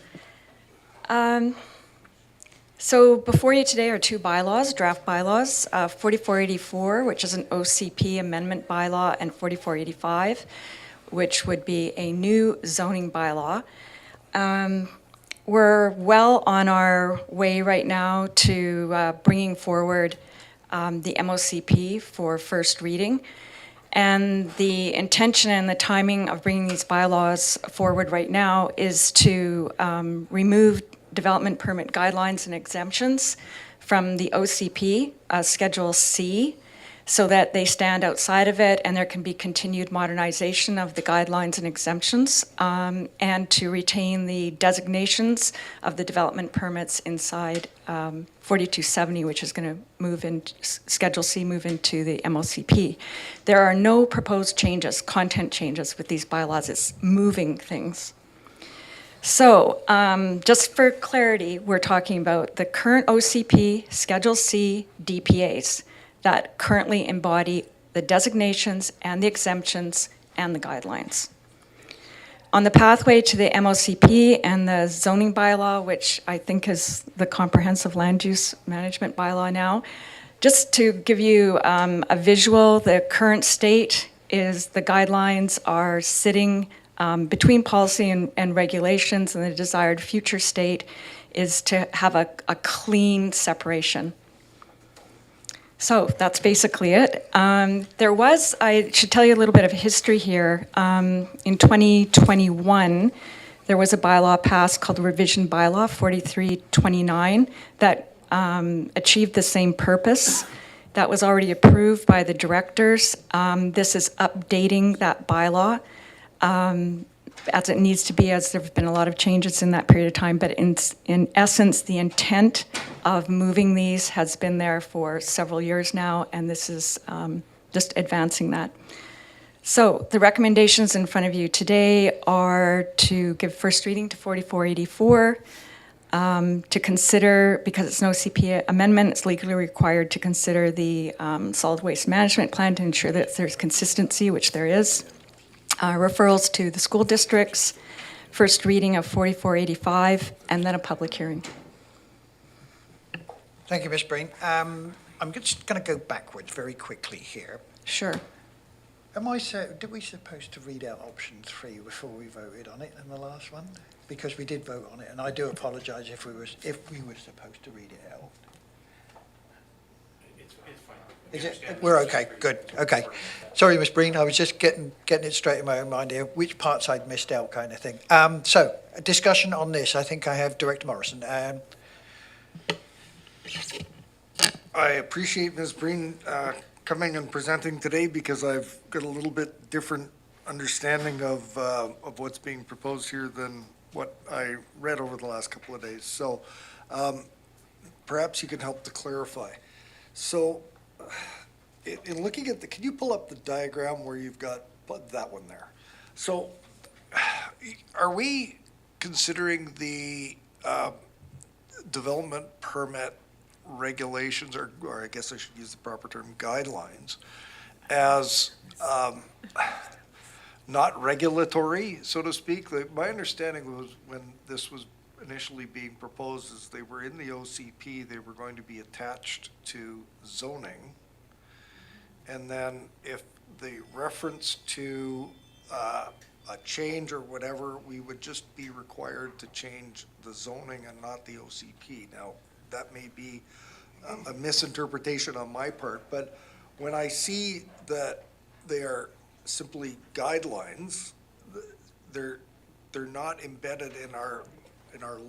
So before you today are two bylaws, draft bylaws, 4484, which is an OCP amendment bylaw, and 4485, which would be a new zoning bylaw. We're well on our way right now to bringing forward the MOCP for first reading. And the intention and the timing of bringing these bylaws forward right now is to remove development permit guidelines and exemptions from the OCP, Schedule C, so that they stand outside of it and there can be continued modernization of the guidelines and exemptions, and to retain the designations of the development permits inside 4270, which is going to move in, Schedule C, move into the MOCP. There are no proposed changes, content changes with these bylaws. It's moving things. So, just for clarity, we're talking about the current OCP, Schedule C, DPAs that currently embody the designations and the exemptions and the guidelines. On the pathway to the MOCP and the zoning bylaw, which I think is the comprehensive land use management bylaw now, just to give you a visual, the current state is the guidelines are sitting between policy and regulations, and the desired future state is to have a clean separation. So that's basically it. I should tell you a little bit of history here. In 2021, there was a bylaw passed called the Revision Bylaw 4329 that achieved the same purpose. That was already approved by the directors. This is updating that bylaw as it needs to be, as there have been a lot of changes in that period of time. But in essence, the intent of moving these has been there for several years now, and this is just advancing that. So the recommendations in front of you today are to give first reading to 4484, to consider, because it's no CPA amendment, it's legally required to consider the solid waste management plan to ensure that there's consistency, which there is. Referrals to the school districts, first reading of 4485, and then a public hearing. Thank you, Ms. Breen. I'm just going to go backwards very quickly here. Sure. Did we supposed to read out option 3 before we voted on it in the last one? Because we did vote on it, and I do apologise if we were supposed to read it out. Is it? We're okay, good, okay. Sorry, Ms. Breen, I was just getting it straight in my own mind here, which parts I'd missed out kind of thing. So, a discussion on this. I think I have Director Morrison. I appreciate Ms. Breen coming and presenting today because I've got a little bit different understanding of what's being proposed here than what I read over the last couple of days. So perhaps you can help to clarify. So in looking at can you pull up the diagram where you've got that one there? So are we considering the development permit regulations, or I guess I should use the proper term, guidelines, as not regulatory, so to speak? My understanding was when this was initially being proposed is they were in the OCP, they were going to be attached to zoning. And then if the reference to a change or whatever, we would just be required to change the zoning and not the OCP. Now, that may be a misinterpretation on my part, but when I see that they are simply guidelines, they're not embedded in our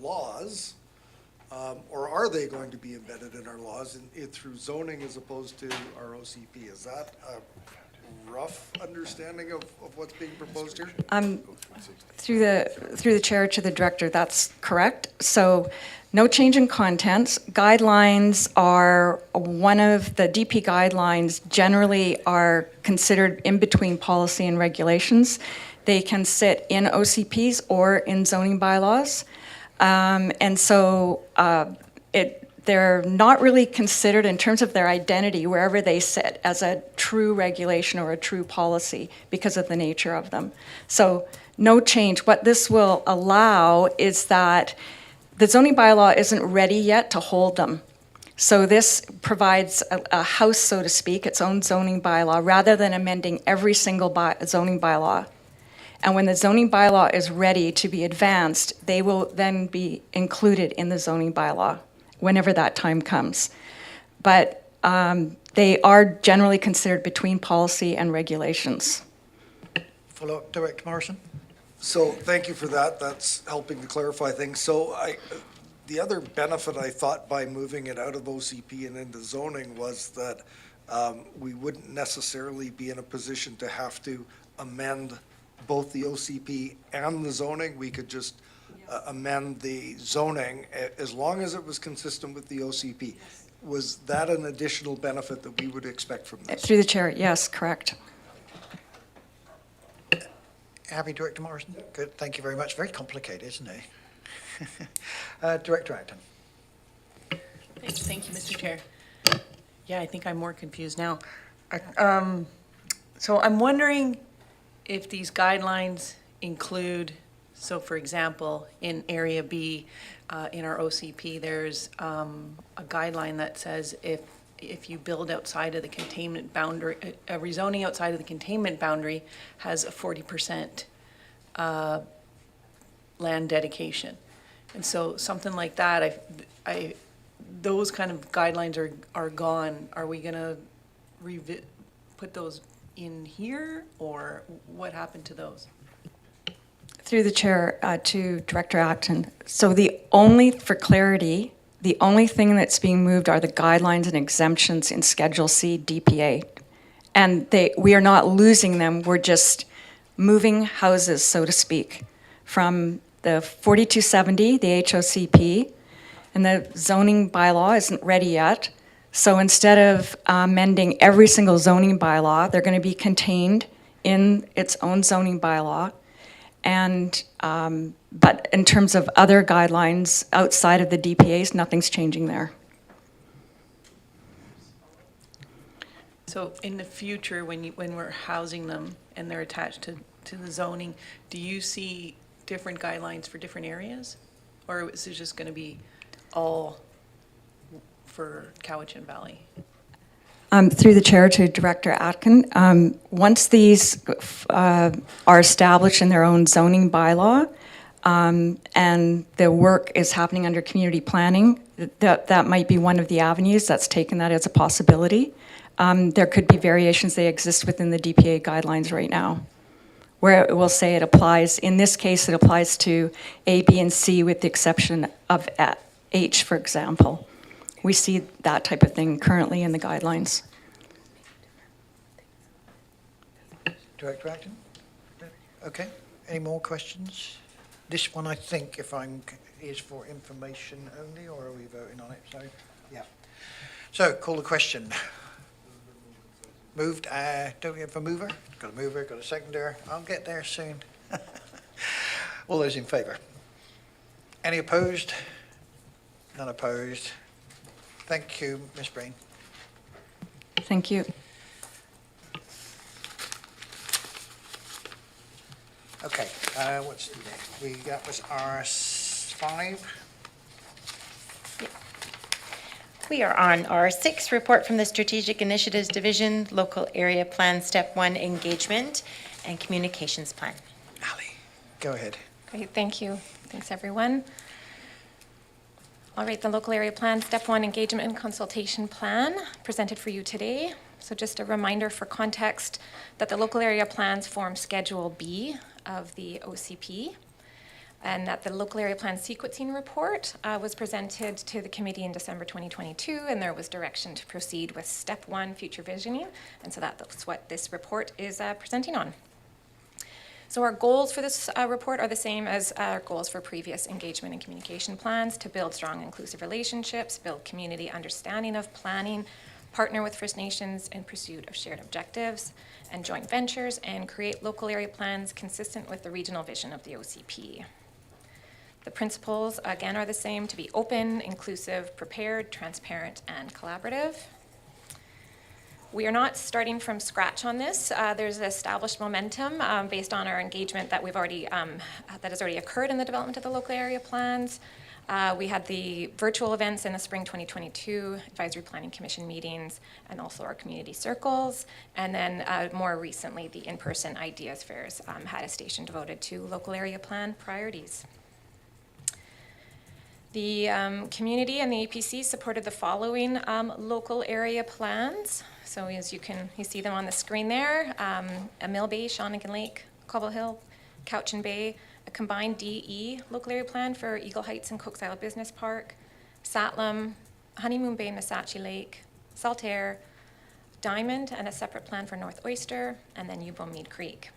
laws, or are they going to be embedded in our laws through zoning as opposed to our OCP? Is that a rough understanding of what's being proposed here? Through the chair to the director, that's correct. So no change in contents. Guidelines are one of the DP guidelines generally are considered in between policy and regulations. They can sit in OCPs or in zoning bylaws. And so they're not really considered in terms of their identity wherever they sit as a true regulation or a true policy because of the nature of them. So No change. What this will allow is that the zoning bylaw isn't ready yet to hold them. So this provides a house, so to speak, its own zoning bylaw, rather than amending every single zoning bylaw. And when the zoning bylaw is ready to be advanced, they will then be included in the zoning bylaw, whenever that time comes. But they are generally considered between policy and regulations. Follow-up, Director Morrison? So thank you for that. That's helping to clarify things. So the other benefit I thought by moving it out of OCP and into zoning was that we wouldn't necessarily be in a position to have to amend both the OCP and the zoning. We could just amend the zoning as long as it was consistent with the OCP. Was that an additional benefit that we would expect from this? Through the chair, yes, correct. Happy, Director Morrison? Good, thank you very much. Very complicated, isn't it? Director Acton? Thank you, Mr. Chair. Yeah, I think I'm more confused now. So I'm wondering if these guidelines include, so for example, in Area B, in our OCP, there's a guideline that says if you build outside of the containment boundary, a rezoning outside of the containment boundary has a 40% land dedication. And so something like that, those kind of guidelines are gone. Are we gonna put those in here, or what happened to those? Through the chair to Director Acton. So for clarity, the only thing that's being moved are the guidelines and exemptions in Schedule C DPA. And we are not losing them, we're just moving houses, so to speak, from the 4270, the HOCP, and the zoning bylaw isn't ready yet. So instead of amending every single zoning bylaw, they're going to be contained in its own zoning bylaw. And but in terms of other guidelines outside of the DPAs, nothing's changing there. So in the future, when we're housing them and they're attached to the zoning, do you see different guidelines for different areas? Or is it just going to be all for Cowichan Valley? Through the chair to Director Atkin, once these are established in their own zoning bylaw, and the work is happening under community planning, that might be one of the avenues that's taken that as a possibility. There could be variations. They exist within the DPA guidelines right now, where it will say it applies. In this case, it applies to A, B, and C with the exception of H, for example. We see that type of thing currently in the guidelines. Director Acton? Okay, any more questions? This one, I think, is for information only, or are we voting on it? So, yeah. So, call the question. Moved, don't we have a mover? Got a mover, got a seconder. I'll get there soon. All those in favour? Any opposed? None opposed. Thank you, Ms. Breen. Thank you. Okay, what's next? That was R5. We are on R6, report from the Strategic Initiatives Division, Local Area Plan Step 1 Engagement and Communications Plan. Ali, go ahead. Great, thank you. Thanks, everyone. All right, the Local Area Plan Step 1 Engagement and Consultation Plan presented for you today. So just a reminder for context that the local area plans form Schedule B of the OCP, and that the local area plan sequencing report was presented to the committee in December 2022, and there was direction to proceed with Step 1 future visioning, and so that's what this report is presenting on. So our goals for this report are the same as our goals for previous engagement and communication plans: to build strong inclusive relationships, build community understanding of planning, partner with First Nations in pursuit of shared objectives and joint ventures, and create local area plans consistent with the regional vision of the OCP. The principles, again, are the same: to be open, inclusive, prepared, transparent, and collaborative. We are not starting from scratch on this. There's established momentum based on our engagement that we've already that has already occurred in the development of the local area plans. We had the virtual events in the spring 2022, Advisory Planning Commission meetings, and also our community circles. And then more recently, the in-person ideas fairs had a station devoted to local area plan priorities. The community and the APC supported the following local area plans. So as you see them on the screen there, Mill Bay, Shawnigan Lake, Cobble Hill, Cowichan Bay, a combined DE local area plan for Eagle Heights and Cooks Isle Business Park, Satlam, Honeymoon Bay, Missachi Lake, Saltaire, Diamond, and a separate plan for North Oyster, and then Yubo Mead Creek.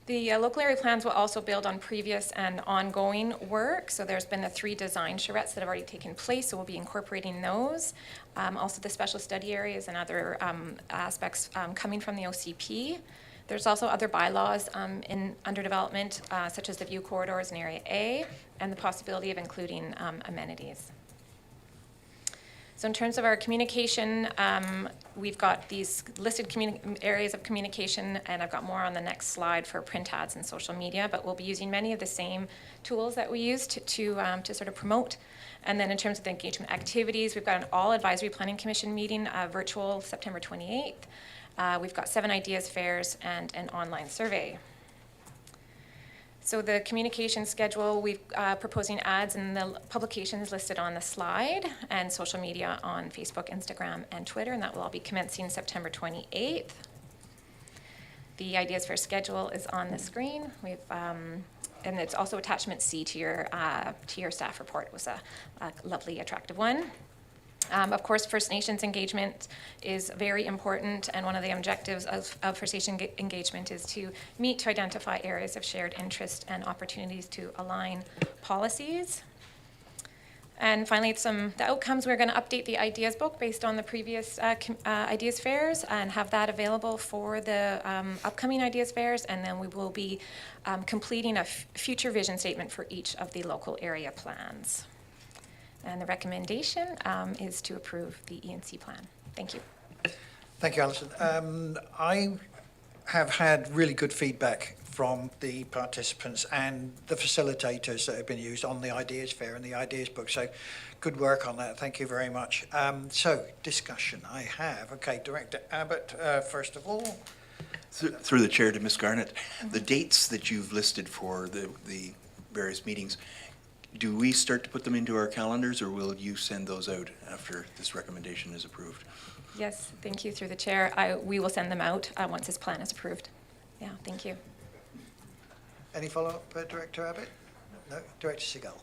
The local area plans will also build on previous and ongoing work. So there's been the 3 design charrettes that have already taken place, so we'll be incorporating those. Also the special study areas and other aspects coming from the OCP. There's also other bylaws under development, such as the view corridors in Area A, and the possibility of including amenities. So in terms of our communication, we've got these listed areas of communication, and I've got more on the next slide for print ads and social media, but we'll be using many of the same tools that we used to sort of promote. And then in terms of the engagement activities, we've got an all Advisory Planning Commission meeting, virtual September 28th. We've got 7 ideas fairs and an online survey. So the communication schedule, we're proposing ads in the publications listed on the slide and social media on Facebook, Instagram, and Twitter, and that will all be commencing September 28th. The Ideas Fair schedule is on the screen. And it's also attachment C to your staff report. It was a lovely, attractive one. Of course, First Nations engagement is very important, and one of the objectives of First Nation engagement is to meet to identify areas of shared interest and opportunities to align policies. And finally, the outcomes, we're going to update the ideas book based on the previous ideas fairs and have that available for the upcoming ideas fairs, and then we will be completing a future vision statement for each of the local area plans. And the recommendation is to approve the E&C plan. Thank you. Thank you, Alison. I have had really good feedback from the participants and the facilitators that have been used on the Ideas Fair and the Ideas Book. So good work on that. Thank you very much. So discussion I have. Okay, Director Abbott, first of all. Through the chair to Ms. Garnett, the dates that you've listed for the various meetings, do we start to put them into our calendars, or will you send those out after this recommendation is approved? Yes, thank you, through the chair. We will send them out once this plan is approved. Yeah, thank you. Any follow-up, Director Abbott? No? Director Segal.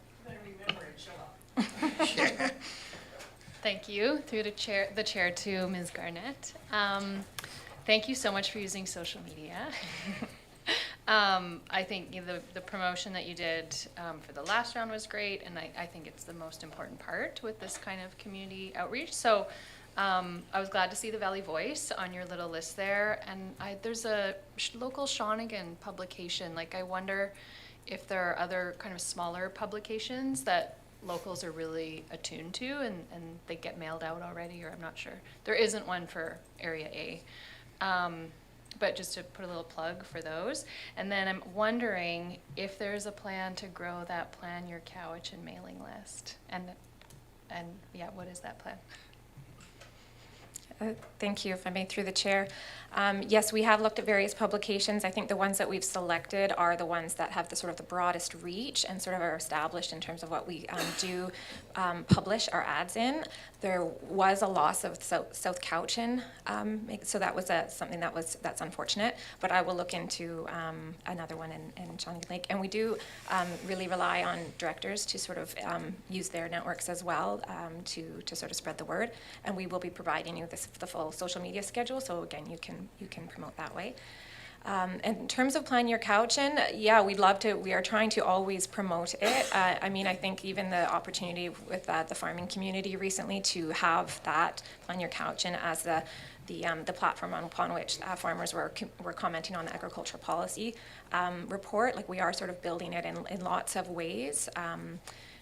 Yeah. Thank you, through the chair to Ms. Garnett. Thank you so much for using social media. I think the promotion that you did for the last round was great, and I think it's the most important part with this kind of community outreach. So I was glad to see the Valley Voice on your little list there, and there's a local Shawnigan publication. Like, I wonder if there are other kind of smaller publications that locals are really attuned to, and they get mailed out already, or I'm not sure. There isn't one for Area A. But just to put a little plug for those. And then I'm wondering if there's a plan to grow that Plan Your Cowichan mailing list. And yeah, what is that plan? Thank you, if I may, through the chair. Yes, we have looked at various publications. I think the ones that we've selected are the ones that have the sort of the broadest reach and sort of are established in terms of what we do publish our ads in. There was a loss of South Cowichan, so that was something that's unfortunate. But I will look into another one in Shawnigan Lake, and we do really rely on directors to sort of use their networks as well to sort of spread the word. And we will be providing you the full social media schedule. So again, you can promote that way. In terms of Plan Your Cowichan, yeah, we'd love to. We are trying to always promote it. I mean, I think even the opportunity with the farming community recently to have that Plan Your Cowichan as the platform upon which farmers were commenting on the agricultural policy report. Like, we are sort of building it in lots of ways.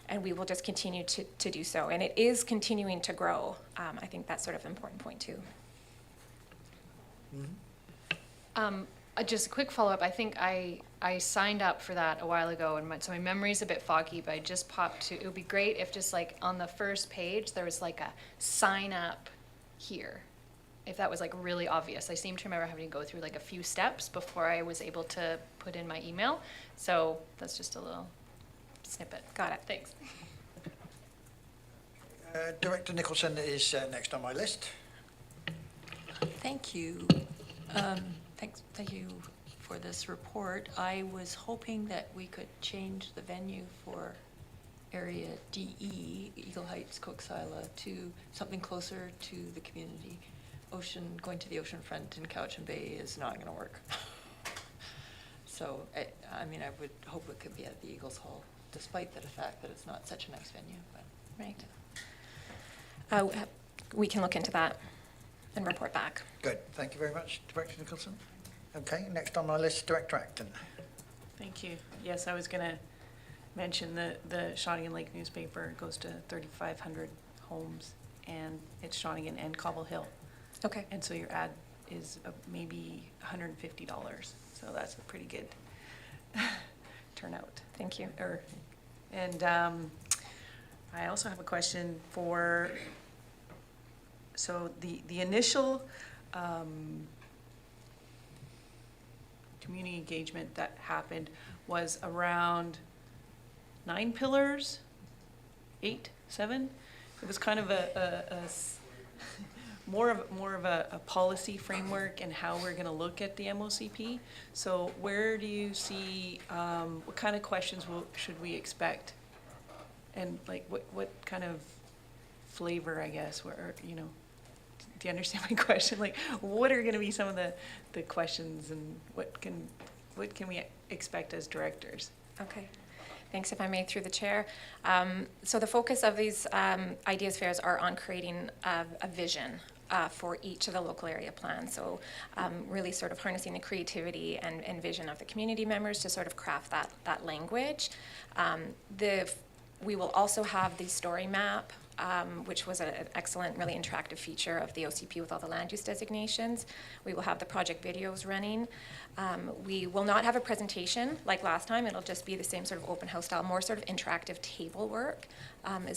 and we will just continue to do so. And it is continuing to grow. I think that's sort of an important point too. Just a quick follow-up. I think I signed up for that a while ago, and so my memory's a bit foggy, but I just popped to, it would be great if just like on the first page, there was like a sign up here. If that was like really obvious. I seem to remember having to go through like a few steps before I was able to put in my email. So that's just a little snippet. Got it. Thanks. Director Nicholson is next on my list. Thank you. Thank you for this report. I was hoping that we could change the venue for Area DE, Eagle Heights, Coxsila, to something closer to the community. Going to the ocean front in Cowichan Bay is not going to work. So, I mean, I would hope it could be at the Eagles Hall, despite the fact that it's not such a nice venue. But. Right. We can look into that and report back. Good. Thank you very much, Director Nicholson. Okay, next on my list, Director Acton. Thank you. Yes, I was going to mention the Shawnigan Lake newspaper goes to 3,500 homes, and it's Shawnigan and Cobble Hill. Okay. And so your ad is maybe $150. So that's a pretty good turnout. Thank you. And I also have a question for, so the initial community engagement that happened was around 9 pillars, 8, 7. It was kind of more of a policy framework and how we're going to look at the MOCP. So where do you see, what kind of questions should we expect? And like what kind of flavor, I guess, or, you know, do you understand my question? Like, what are going to be some of the questions, and what can we expect as directors? Okay. Thanks, if I may, through the chair. So the focus of these ideas fairs are on creating a vision for each of the local area plans. So really sort of harnessing the creativity and vision of the community members to sort of craft that language. We will also have the story map, which was an excellent, really interactive feature of the OCP with all the land use designations. We will have the project videos running. We will not have a presentation like last time. It'll just be the same sort of open house style, more sort of interactive table work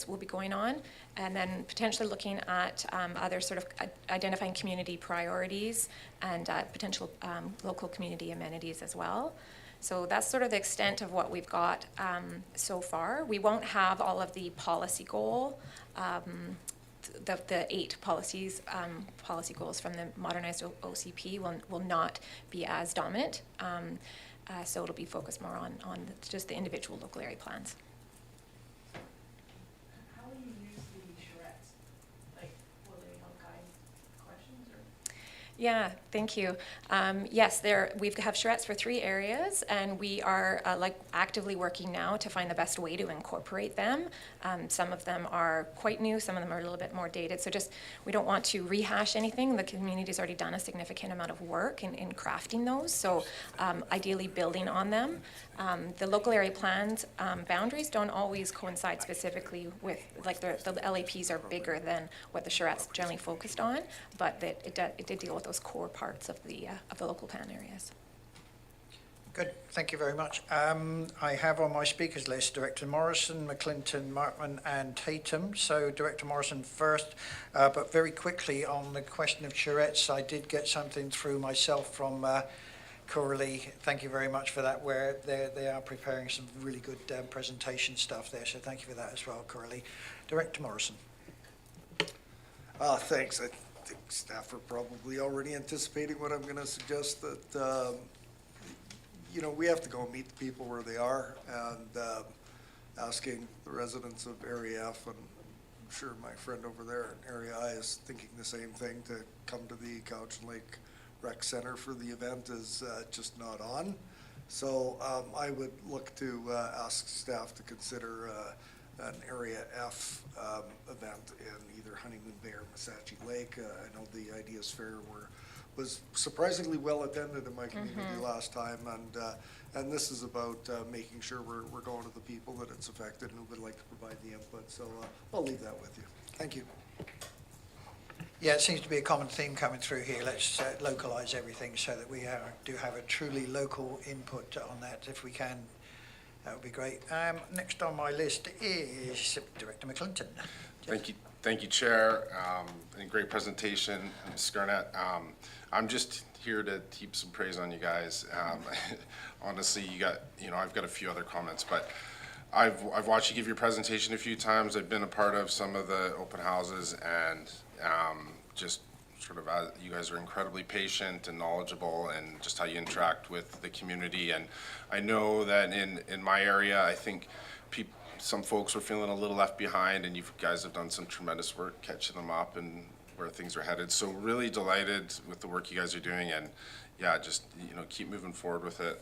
will be going on. And then potentially looking at other sort of identifying community priorities and potential local community amenities as well. So that's sort of the extent of what we've got so far. We won't have all of the policy goal, the 8 policy goals from the modernized OCP will not be as dominant. So it'll be focused more on just the individual local area plans. How will you use the charrettes? Like, will they help guide questions or? Yeah, thank you. Yes, we have charrettes for 3 areas, and we are actively working now to find the best way to incorporate them. Some of them are quite new, some of them are a little bit more dated. So we don't want to rehash anything. The community's already done a significant amount of work in crafting those. So ideally building on them. The local area plans boundaries don't always coincide specifically with, like the LAPs are bigger than what the charrettes generally focused on, but it did deal with those core parts of the local plan areas. Good, thank you very much. I have on my speakers list Director Morrison, McClinton, Markman and Tatum. So Director Morrison first, but very quickly on the question of charrettes, I did get something through myself from Coralie. Thank you very much for that, where they are preparing some really good presentation stuff there. So thank you for that as well, Coralie. Director Morrison. Thanks. I think staff are probably already anticipating what I'm going to suggest, that you know, we have to go meet the people where they are, and asking the residents of Area F, and I'm sure my friend over there in Area I is thinking the same thing, to come to the Cowichan Lake Rec Center for the event is just not on. So I would look to ask staff to consider an Area F event in either Honeymoon Bay or Massachi Lake. I know the Ideas Fair, we're was surprisingly well attended in my community last time, and this is about making sure we're going to the people that it's affected and who would like to provide the input. So I'll leave that with you. Thank you. Yeah, it seems to be a common theme coming through here. Let's localise everything so that we do have a truly local input on that. If we can, that would be great. Next on my list is Director McClinton. Thank you, Chair. And great presentation, Ms. Garnett. I'm just here to heap some praise on you guys. Honestly, I've got a few other comments, but I've watched you give your presentation a few times. I've been a part of some of the open houses, and just sort of you guys are incredibly patient and knowledgeable, and just how you interact with the community. And I know that in my area, I think some folks were feeling a little left behind, and you guys have done some tremendous work catching them up and where things are headed. So really delighted with the work you guys are doing, and yeah, just keep moving forward with it.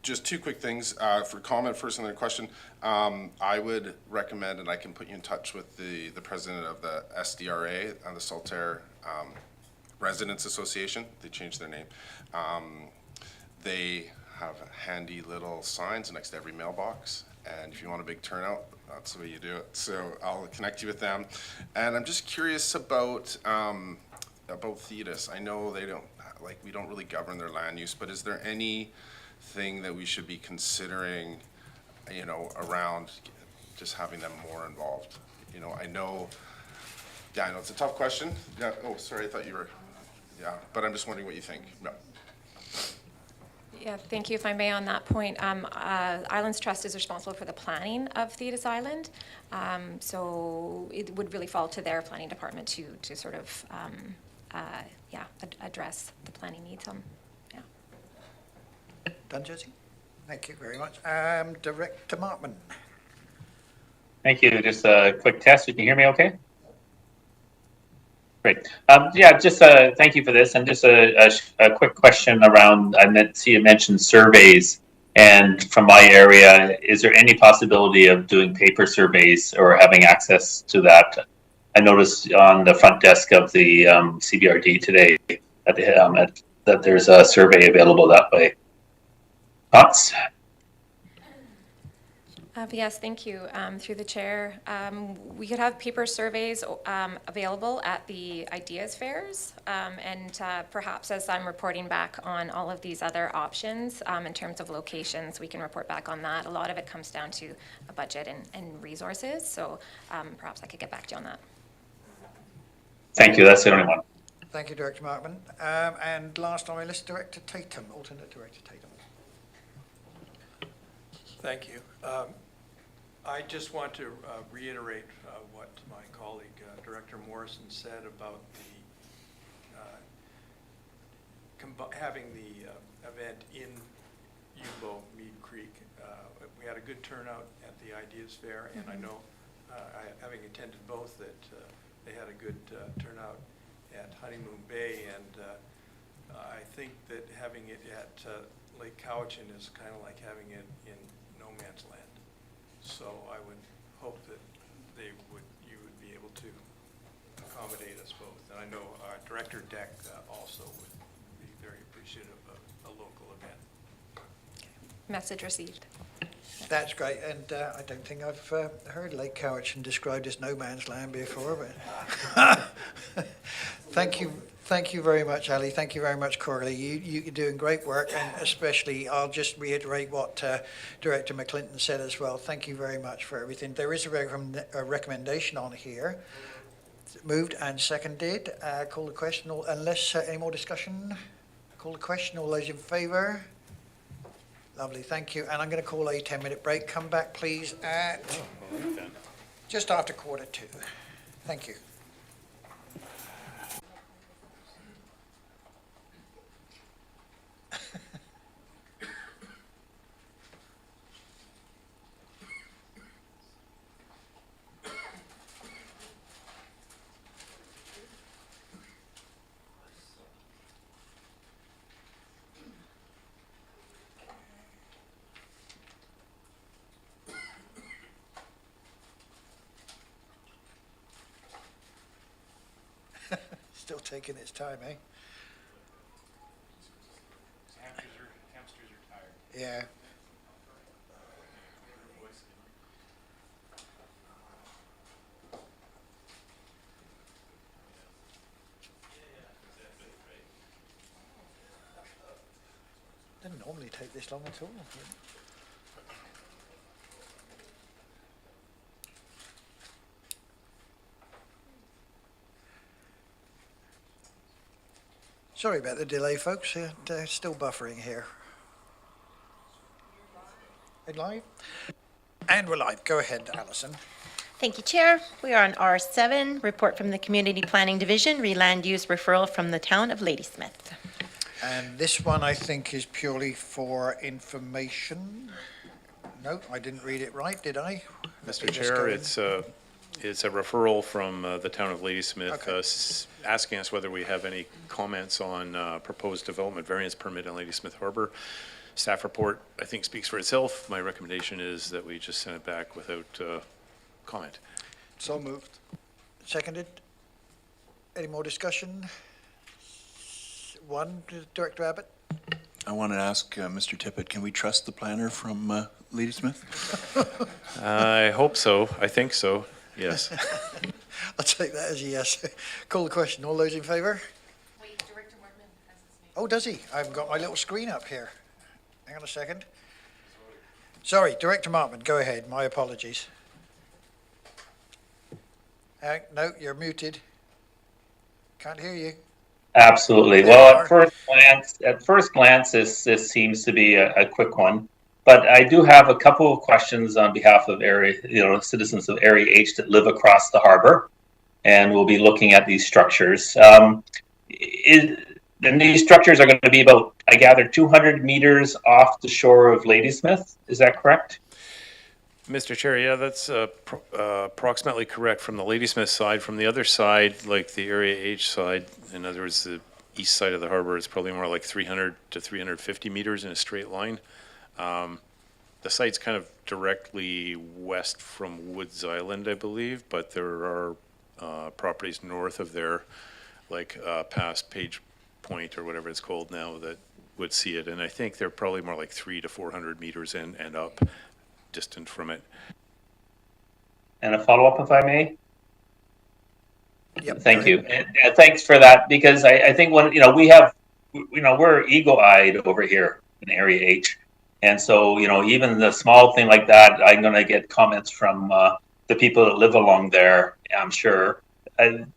Just two quick things for comment first, and then a question. I would recommend, and I can put you in touch with the president of the SDRA, the Saltaire Residents Association. They changed their name. They have handy little signs next to every mailbox, and if you want a big turnout, that's the way you do it. So I'll connect you with them. And I'm just curious about Thetis. I know we don't really govern their land use, but is there anything that we should be considering, around just having them more involved? I know it's a tough question. Yeah. Oh, sorry, I thought you were. Yeah, but I'm just wondering what you think. No. Yeah, thank you. If I may, on that point, Islands Trust is responsible for the planning of Thetis Island, so it would really fall to their planning department to sort of, address the planning needs. Done, Jesse? Thank you very much. Director Markman. Thank you. Just a quick test. You can hear me okay? Great. Just thank you for this. And just a quick question around, see you mentioned surveys. And from my area, is there any possibility of doing paper surveys or having access to that? I noticed on the front desk of the CBRD today that there's a survey available that way. Thoughts? Yes, thank you. Through the chair, we could have paper surveys available at the ideas fairs, and perhaps as I'm reporting back on all of these other options in terms of locations, we can report back on that. A lot of it comes down to a budget and resources, so perhaps I could get back to you on that. Thank you. That's the only one. Thank you, Director Markman. And last on my list, Director Tatum, alternate Director Tatum. Thank you. I just want to reiterate what my colleague, Director Morrison, said about having the event in Yubo, Mead Creek. We had a good turnout at the Ideas Fair, and I know, having attended both, that they had a good turnout at Honeymoon Bay, and I think that having it at Lake Cowichan is kind of like having it in no man's land. So I would hope that you would be able to accommodate us both. And I know Director Deck also would be very appreciative of a local event. Message received. That's great, and I don't think I've heard Lake Cowichan described as no man's land before, but Thank you very much, Ali. Thank you very much, Coralie. You're doing great work, and especially I'll just reiterate what Director McClinton said as well. Thank you very much for everything. There is a recommendation on here. Moved and seconded. Call the question, unless any more discussion. Call the question. All those in favour? Lovely, thank you. And I'm going to call a 10-minute break. Come back, please, at just after 1:45. Thank you. Still taking its time, eh? Hamsters are tired. Yeah. Doesn't normally take this long at all. Sorry about the delay, folks. Still buffering here. Are you live? And we're live. Go ahead, Alison. Thank you, Chair. We are on R7, report from the Community Planning Division, re-land use referral from the town of Ladysmith. And this one, I think, is purely for information. No, I didn't read it right, did I? Mr. Chair, it's a referral from the town of Ladysmith, asking us whether we have any comments on proposed development variance permit in Ladysmith Harbor. Staff report, I think, speaks for itself. My recommendation is that we just send it back without comment. So moved. Seconded. Any more discussion? One, Director Abbott? I want to ask Mr. Tippett, can we trust the planner from Ladysmith? I hope so. I think so. Yes. I'll take that as a yes. Call the question. All those in favour? Wait, Director Wortman has his name. Oh, does he? I haven't got my little screen up here. Hang on a second. Sorry, Director Martman, go ahead. My apologies. No, you're muted. Can't hear you. Absolutely. Well, at first glance, this seems to be a quick one. But I do have a couple of questions on behalf of citizens of Area H that live across the harbor, and we'll be looking at these structures. And these structures are going to be about, I gather, 200 meters off the shore of Ladysmith. Is that correct? Mr. Chair, yeah, that's approximately correct from the Ladysmith side. From the other side, like the Area H side, in other words, the east side of the harbor, is probably more like 300 to 350 meters in a straight line. The site's kind of directly west from Woods Island, I believe, but there are properties north of there, like past Page Point or whatever it's called now, that would see it. And I think they're probably more like 300 to 400 meters in and up, distant from it. And a follow-up, if I may? Yep. Thank you. And thanks for that, because I think we're eagle-eyed over here in Area H. And so, even the small thing like that, I'm going to get comments from the people that live along there, I'm sure. And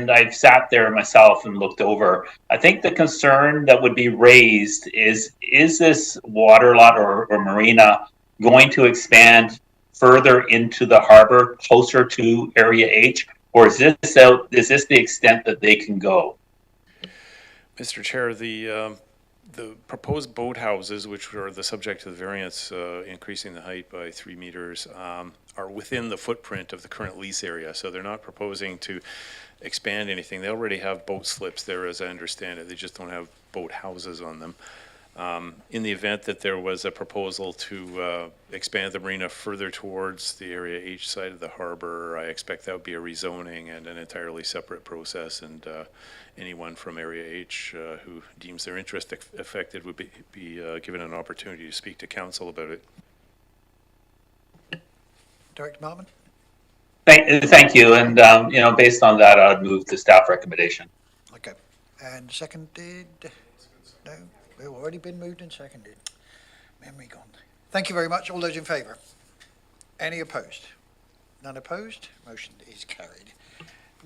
I've sat there myself and looked over. I think the concern that would be raised is this water lot or marina going to expand further into the harbor, closer to Area H, or is this the extent that they can go? Mr. Chair, the proposed boathouses, which are the subject of the variance, increasing the height by 3 meters, are within the footprint of the current lease area. So they're not proposing to expand anything. They already have boat slips there, as I understand it. They just don't have boat houses on them. In the event that there was a proposal to expand the marina further towards the Area H side of the harbor, I expect that would be a rezoning and an entirely separate process, and anyone from Area H who deems their interest affected would be given an opportunity to speak to council about it. Director Martman? Thank you. And, based on that, I'd move the staff recommendation. Okay. And seconded? No, we've already been moved and seconded. Memory gone. Thank you very much. All those in favour? Any opposed? None opposed? Motion is carried.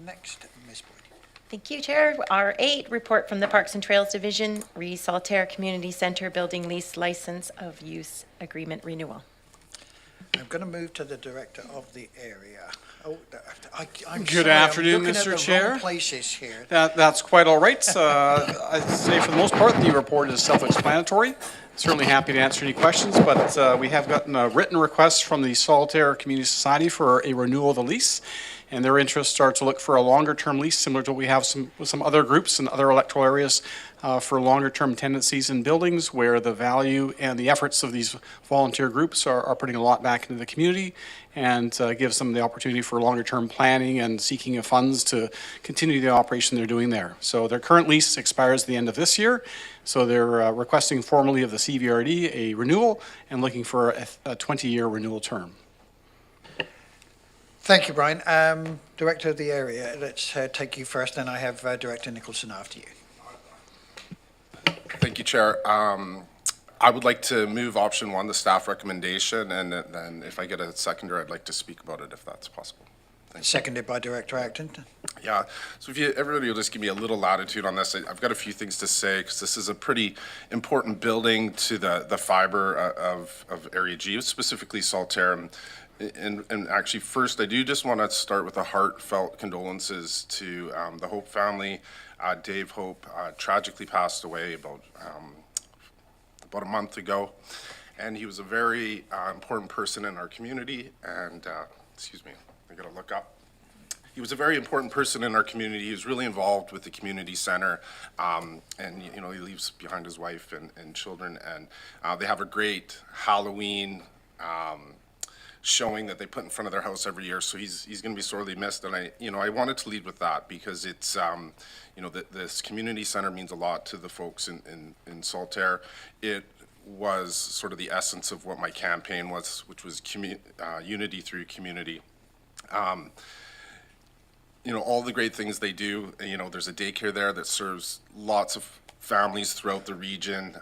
Next, Ms. Boyd. Thank you, Chair. R8, report from the Parks and Trails Division, Saltaire Community Centre Building Lease License of Use Agreement Renewal. I'm going to move to the director of the area. Oh, I'm Good sorry, afternoon, I'm looking Mr. at the Chair. wrong places here. That's quite all right. I'd say for the most part, the report is self-explanatory. Certainly happy to answer any questions, but we have gotten a written request from the Saltaire Community Society for a renewal of the lease, and their interests are to look for a longer-term lease, similar to what we have with some other groups in other electoral areas for longer-term tenancies in buildings where the value and the efforts of these volunteer groups are putting a lot back into the community, and gives them the opportunity for longer-term planning and seeking of funds to continue the operation they're doing there. So their current lease expires at the end of this year, so they're requesting formally of the CVRD a renewal and looking for a 20-year renewal term. Thank you, Brian. Director of the area, let's take you first, then I have Director Nicholson after you. Thank you, Chair. I would like to move option 1, the staff recommendation, and then if I get a seconder, I'd like to speak about it if that's possible. Seconded by Director Acton. Yeah, so if everybody will just give me a little latitude on this. I've got a few things to say because this is a pretty important building to the fiber of Area G, specifically Saltaire. And actually, first, I do just want to start with a heartfelt condolences to the Hope family. Dave Hope tragically passed away about a month ago, and he was a very important person in our community. And excuse me, I got to look up. He was a very important person in our community. He was really involved with the community center, and you know, he leaves behind his wife and children, and they have a great Halloween showing that they put in front of their house every year. So he's going to be sorely missed, and I wanted to lead with that because it's this community center means a lot to the folks in Saltaire. It was sort of the essence of what my campaign was, which was unity through community. All the great things they do. There's a daycare there that serves lots of families throughout the region.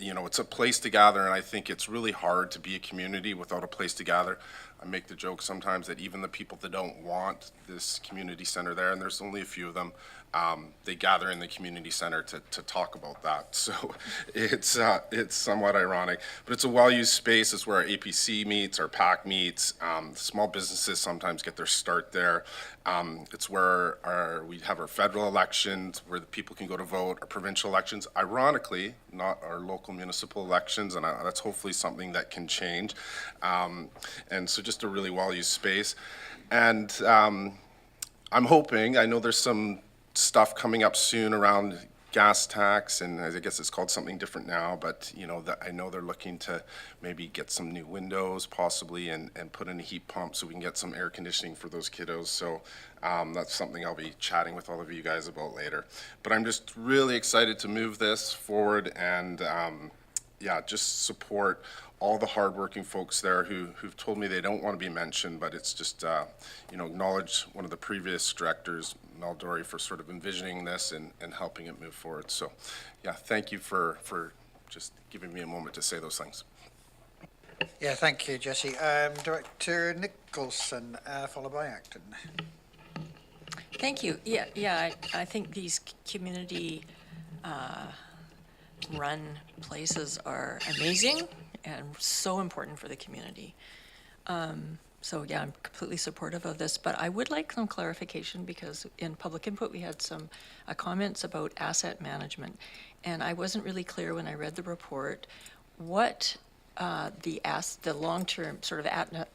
It's a place to gather, and I think it's really hard to be a community without a place to gather. I make the joke sometimes that even the people that don't want this community center there, and there's only a few of them, they gather in the community center to talk about that. So it's somewhat ironic, but it's a well-used space. It's where our APC meets, our PAC meets. Small businesses sometimes get their start there. It's where we have our federal elections, where the people can go to vote, our provincial elections. Ironically, not our local municipal elections, and that's hopefully something that can change. And so just a really well-used space. And I'm hoping, I know there's some stuff coming up soon around gas tax, and I guess it's called something different now, but I know they're looking to maybe get some new windows possibly and put in a heat pump so we can get some air conditioning for those kiddos. So that's something I'll be chatting with all of you guys about later. But I'm just really excited to move this forward and just support all the hardworking folks there who've told me they don't want to be mentioned, but it's just, acknowledge one of the previous directors, Mel Dory, for sort of envisioning this and helping it move forward. So, thank you for just giving me a moment to say those things. Yeah, thank you, Jesse. Director Nicholson, followed by Acton. Thank you. I think these community run places are amazing and so important for the community. I'm completely supportive of this, but I would like some clarification because in public input we had some comments about asset management, and I wasn't really clear when I read the report what the long-term sort of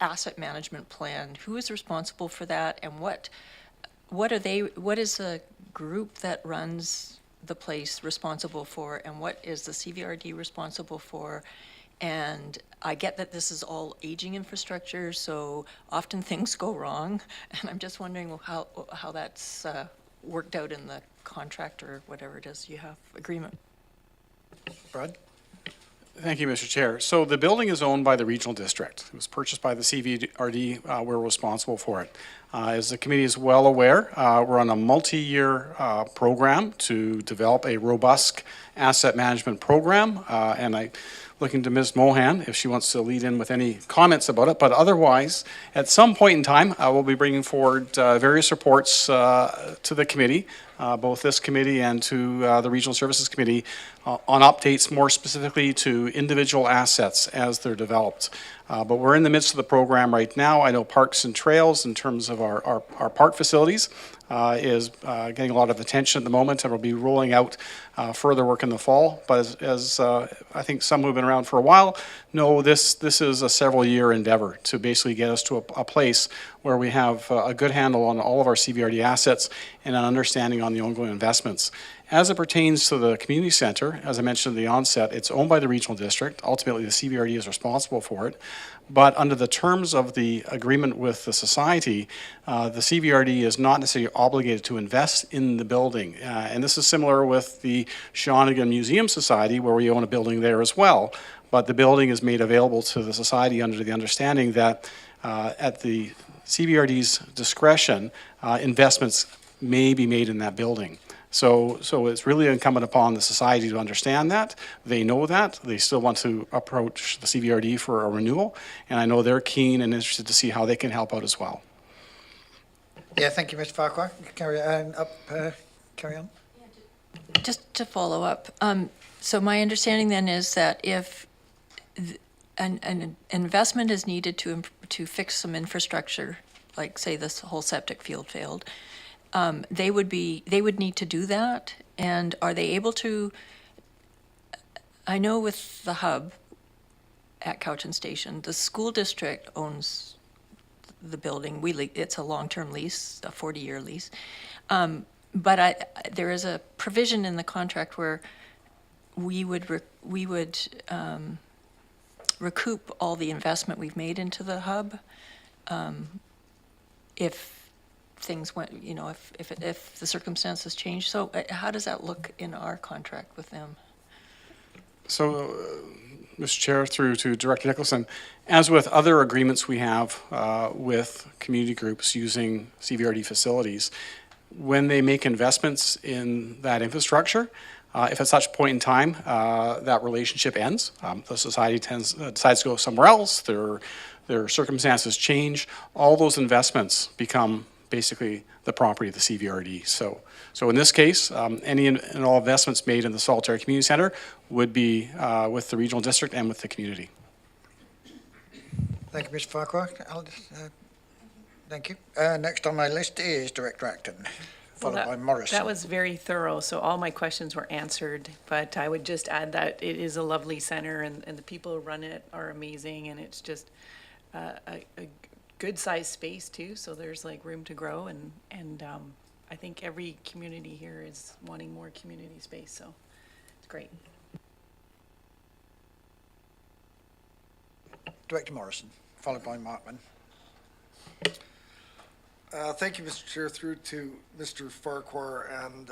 asset management plan, who is responsible for that, and what is the group that runs the place responsible for, and what is the CVRD responsible for? And I get that this is all aging infrastructure, so often things go wrong, and I'm just wondering how that's worked out in the contract or whatever it is you have agreement. Brad? Thank you, Mr. Chair. So the building is owned by the regional district. It was purchased by the CVRD. We're responsible for it. As the committee is well aware, we're on a multi-year program to develop a robust asset management program, and I'm looking to Ms. Mohan if she wants to lead in with any comments about it. But otherwise, at some point in time, we'll be bringing forward various reports to the committee, both this committee and to the Regional Services Committee, on updates more specifically to individual assets as they're developed. But we're in the midst of the program right now. I know Parks and Trails, in terms of our park facilities, is getting a lot of attention at the moment, and we'll be rolling out further work in the fall. But as I think some who've been around for a while know, this is a several-year endeavor to basically get us to a place where we have a good handle on all of our CVRD assets and an understanding on the ongoing investments. As it pertains to the community center, as I mentioned at the onset, it's owned by the regional district. Ultimately, the CBRD is responsible for it. But under the terms of the agreement with the society, the CBRD is not necessarily obligated to invest in the building. And this is similar with the Shawnigan Museum Society, where we own a building there as well. But the building is made available to the society under the understanding that at the CBRD's discretion, investments may be made in that building. So it's really incumbent upon the society to understand that. They know that. They still want to approach the CBRD for a renewal, and I know they're keen and interested to see how they can help out as well. Yeah, thank you, Mr. Farquhar. Carry on. Just to follow up, so my understanding then is that if an investment is needed to fix some infrastructure, like say this whole septic field failed, they would need to do that. And are they able to? I know with the hub at Cowichan Station, the school district owns the building. It's a long-term lease, a 40-year lease. But there is a provision in the contract where we would recoup all the investment we've made into the hub if things went, if the circumstances change. So how does that look in our contract with them? So, Mr. Chair, through to Director Nicholson, as with other agreements we have with community groups using CBRD facilities, when they make investments in that infrastructure, if at such point in time that relationship ends, the society decides to go somewhere else, their circumstances change, all those investments become basically the property of the CBRD. So in this case, any and all investments made in the Solitaire Community Center would be with the regional district and with the community. Thank you, Mr. Farquhar. Thank you. Next on my list is Director Acton, followed by Morrison. That was very thorough, so all my questions were answered, but I would just add that it is a lovely center, and the people who run it are amazing, and it's just a good-sized space, too, so there's like room to grow, and I think every community here is wanting more community space, so it's great. Director Morrison, followed by Markman. Thank you, Mr. Chair, through to Mr. Farquhar, and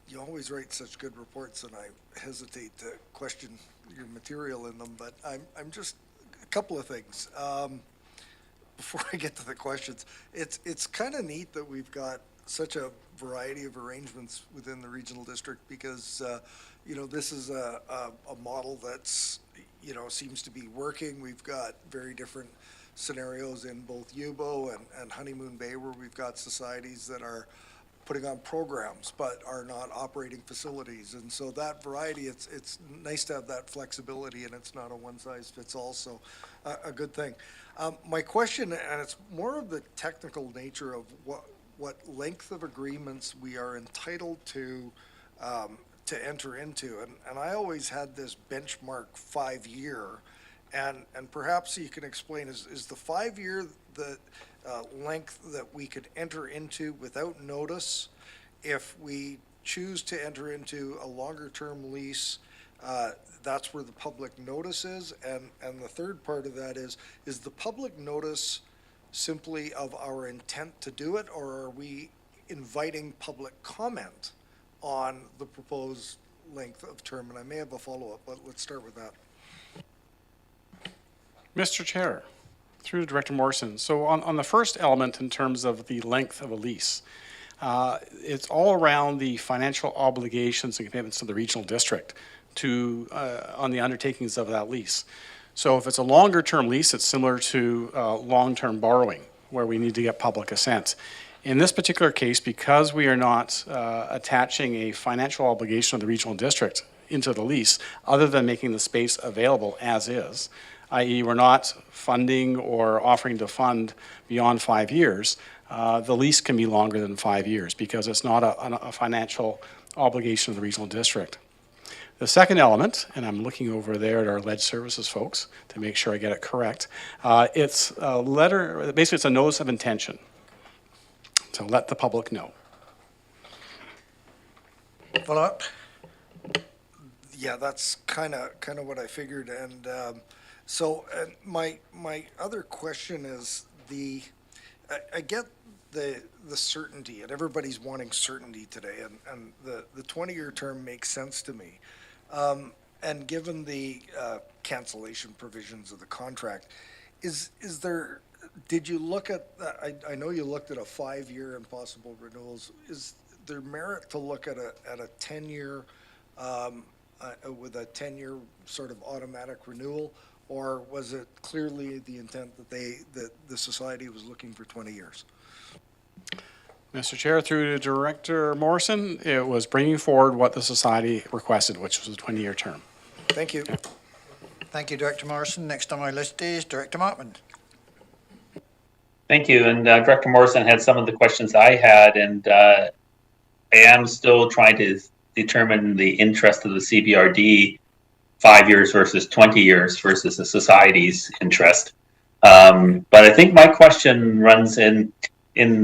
you always write such good reports, and I hesitate to question your material in them, but I'm just, a couple of things. Before I get to the questions, it's kind of neat that we've got such a variety of arrangements within the regional district because, this is a model that's, seems to be working. We've got very different scenarios in both Yubo and Honeymoon Bay where we've got societies that are putting on programs but are not operating facilities. And so that variety, it's nice to have that flexibility and it's not a one-size-fits-all, so a good thing. My question, and it's more of the technical nature of what length of agreements we are entitled to enter into. And I always had this benchmark 5-year, and perhaps you can explain, is the 5-year the length that we could enter into without notice? If we choose to enter into a longer term lease, that's where the public notice is. And the third part of that is the public notice simply of our intent to do it, or are we inviting public comment on the proposed length of term? And I may have a follow-up, but let's start with that. Mr. Chair, through to Director Morrison. So on the first element in terms of the length of a lease, it's all around the financial obligations and commitments to the regional district to on the undertakings of that lease. So if it's a longer term lease, it's similar to long-term borrowing where we need to get public assent. In this particular case, because we are not attaching a financial obligation of the regional district into the lease, other than making the space available as is, i.e. we're not funding or offering to fund beyond 5 years, the lease can be longer than 5 years because it's not a financial obligation of the regional district. The second element, and I'm looking over there at our lead services folks to make sure I get it correct, it's a letter, basically it's a notice of intention to let the public know. Follow up? Yeah, that's kind of what I figured. And my other question is I get the certainty, and everybody's wanting certainty today, and the 20-year term makes sense to me. And given the cancellation provisions of the contract, is there? Did you look at? I know you looked at a 5-year and possible renewals. Is there merit to look at a 10-year? With a 10-year sort of automatic renewal, or was it clearly the intent that the society was looking for 20 years? Mr. Chair, through to Director Morrison, it was bringing forward what the society requested, which was a 20-year term. Thank you. Thank you, Director Morrison. Next on my list is Director Martman. Thank you. And Director Morrison had some of the questions I had, and I am still trying to determine the interest of the CBRD 5 years versus 20 years versus the society's interest. But I think my question runs in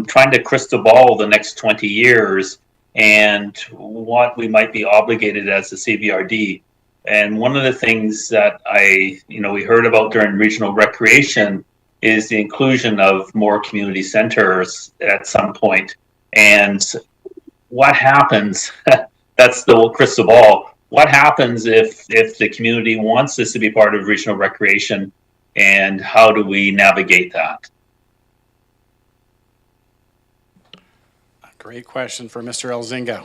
trying to crystal ball the next 20 years and what we might be obligated as the CBRD. And one of the things that we heard about during regional recreation is the inclusion of more community centers at some point. And what happens? That's the crystal ball. What happens if the community wants this to be part of regional recreation, and how do we navigate that? Great question for Mr. Elzinga.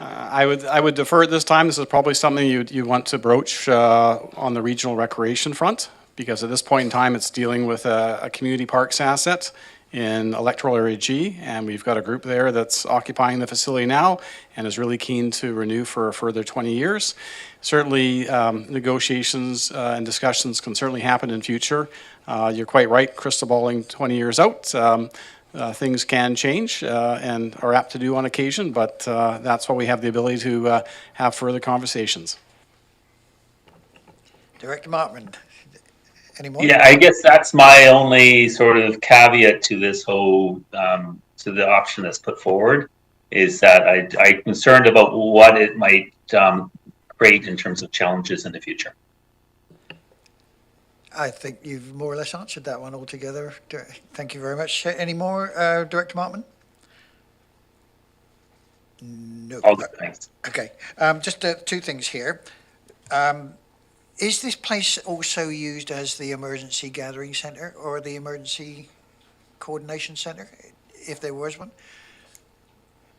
I would defer at this time. This is probably something you want to broach on the regional recreation front, because at this point in time, it's dealing with a community parks asset in Electoral Area G, and we've got a group there that's occupying the facility now and is really keen to renew for a further 20 years. Certainly, negotiations and discussions can certainly happen in future. You're quite right, crystal balling 20 years out. Things can change and are apt to do on occasion, but that's why we have the ability to have further conversations. Director Martman, any more? Yeah, I guess that's my only sort of caveat to this whole, to the option that's put forward, is that I'm concerned about what it might create in terms of challenges in the future. I think you've more or less answered that one altogether. Thank you very much. Any more, Director Martman? No. All good, thanks. Okay. Just two things here. Is this place also used as the emergency gathering center or the emergency coordination center, if there was one?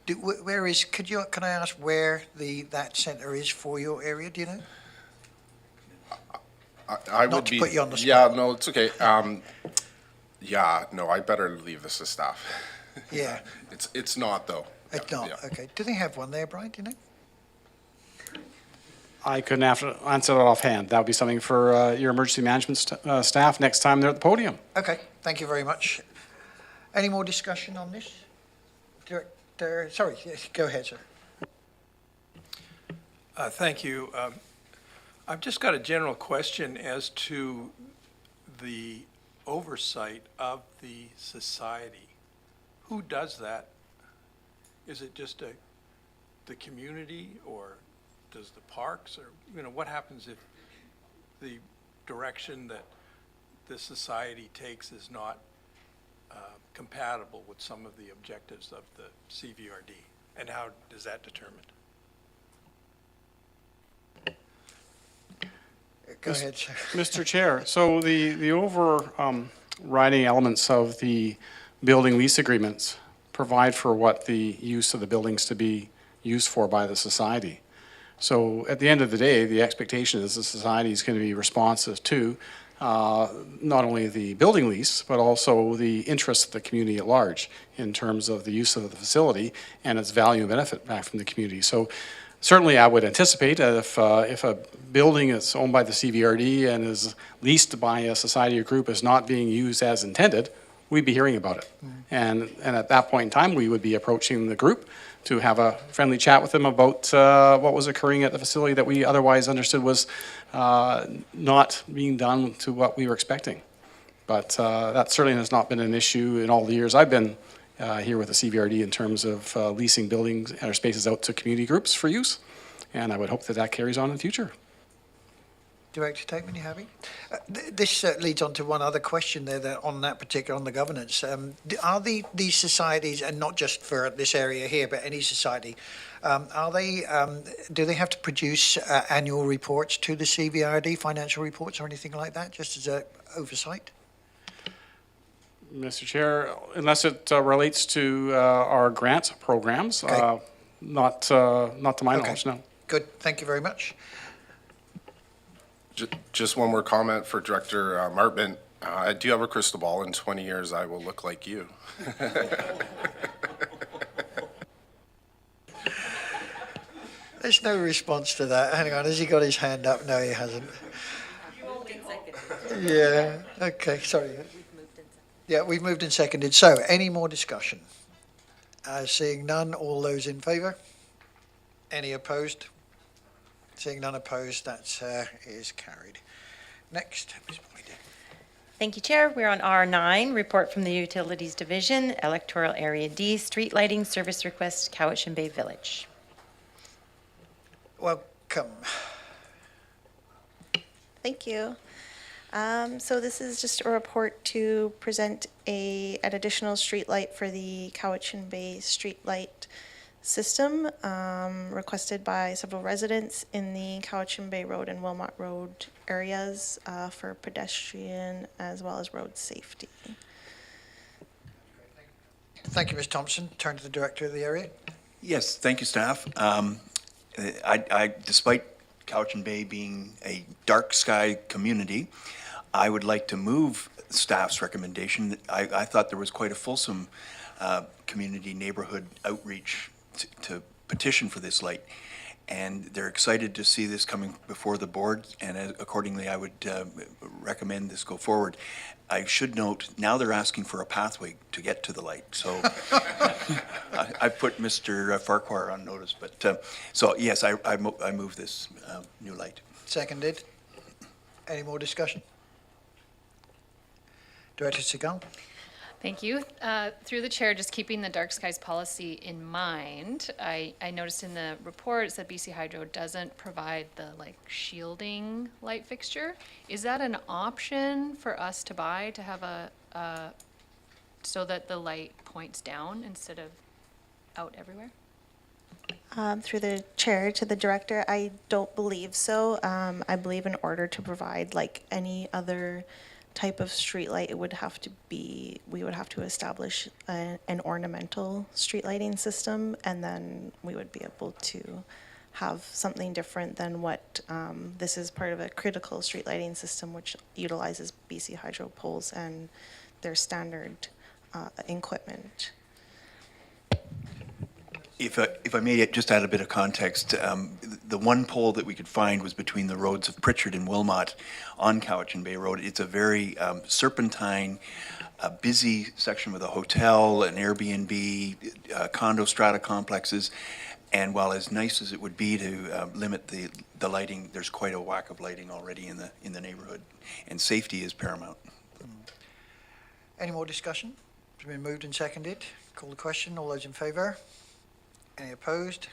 Can I ask where that center is for your area? Do you know? I Not would to be, put you on the spot. Yeah, no, it's okay. I better leave this to staff. Yeah. It's not though. It's not. Yeah. Okay. Do they have one there, Brian? Do you know? I couldn't answer that offhand. That would be something for your emergency management staff next time they're at the podium. Okay. Thank you very much. Any more discussion on this? Director, sorry, yes, go ahead, sir. Thank you. I've just got a general question as to the oversight of the society. Who does that? Is it just the community, or does the parks, or what happens if the direction that the society takes is not compatible with some of the objectives of the CVRD, and how is that determined? Go ahead, sir. Mr. Chair, so the overriding elements of the building lease agreements provide for what the use of the buildings to be used for by the society. So at the end of the day, the expectation is the society is going to be responsive to not only the building lease, but also the interests of the community at large in terms of the use of the facility and its value and benefit back from the community. So certainly I would anticipate that if a building is owned by the CVRD and is leased by a society or group is not being used as intended, we'd be hearing about it. And at that point in time, we would be approaching the group to have a friendly chat with them about what was occurring at the facility that we otherwise understood was not being done to what we were expecting. But that certainly has not been an issue in all the years I've been here with the CVRD in terms of leasing buildings or spaces out to community groups for use. And I would hope that that carries on in the future. Director Tateman, you happy? This leads on to one other question there that on the governance. Are these societies, and not just for this area here, but any society, do they have to produce annual reports to the CVRD, financial reports or anything like that, just as a oversight? Mr. Chair, unless it relates to our grant programs, Okay. not to my Okay. knowledge, no. Good, thank you very much. Just one more comment for Director Martman. I do have a crystal ball. In 20 years, I will look like you. There's no response to that. Hang on, has he got his hand up? No, he hasn't. Yeah, okay, sorry. Yeah, we've moved and seconded. So, any more discussion? Seeing none, all those in favour? Any opposed? Seeing none opposed, that is carried. Next, Ms. Boyd. Thank you, Chair. We're on R9, Report from the Utilities Division, Electoral Area D, Street Lighting Service Request, Cowichan Bay Village. Welcome. Thank you. So this is just a report to present an additional street light for the Cowichan Bay street light system, requested by several residents in the Cowichan Bay Road and Wilmot Road areas for pedestrian as well as road safety. Thank you, Ms. Thompson. Turn to the Director of the area. Yes, thank you, staff. Despite Cowichan Bay being a dark sky community, I would like to move staff's recommendation. I thought there was quite a fulsome community neighborhood outreach to petition for this light. And they're excited to see this coming before the board, and accordingly, I would recommend this go forward. I should note, now they're asking for a pathway to get to the light, so I put Mr. Farquhar on notice, but, so yes, I move this new light. Seconded. Any more discussion? Director Segal. Thank you. Through the chair, just keeping the dark skies policy in mind, I noticed in the report it said BC Hydro doesn't provide the shielding light fixture. Is that an option for us to buy to have so that the light points down instead of out everywhere? Through the chair to the director, I don't believe so. I believe in order to provide any other type of street light, we would have to establish an ornamental street lighting system, and then we would be able to have something different than what this is part of a critical street lighting system, which utilizes BC Hydro poles and their standard equipment. If I may just add a bit of context, the one pole that we could find was between the roads of Pritchard and Wilmot on Cowichan Bay Road. It's a very serpentine, busy section with a hotel, an Airbnb, condo strata complexes. And while as nice as it would be to limit the lighting, there's quite a whack of lighting already in the neighborhood, and safety is paramount. Any more discussion? It's been moved and seconded. Call the question. All those in favour? Any opposed?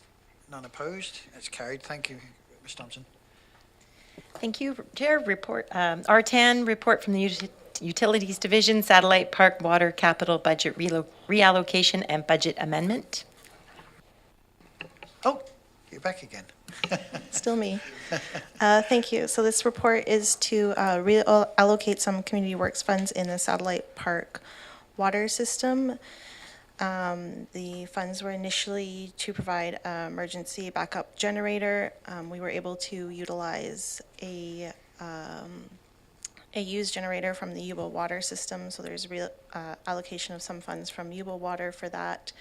None opposed. That's carried. Thank you, Ms. Thompson. Thank you, Chair. Report, R10, report from the Utilities Division, Satellite Park Water Capital Budget Reallocation and Budget Amendment. Oh, you're back again. Still me. Thank you. So this report is to reallocate some community works funds in the Satellite Park water system. The funds were initially to provide an emergency backup generator. We were able to utilize a used generator from the Yuba water system, so there's allocation of some funds from Yuba water for that.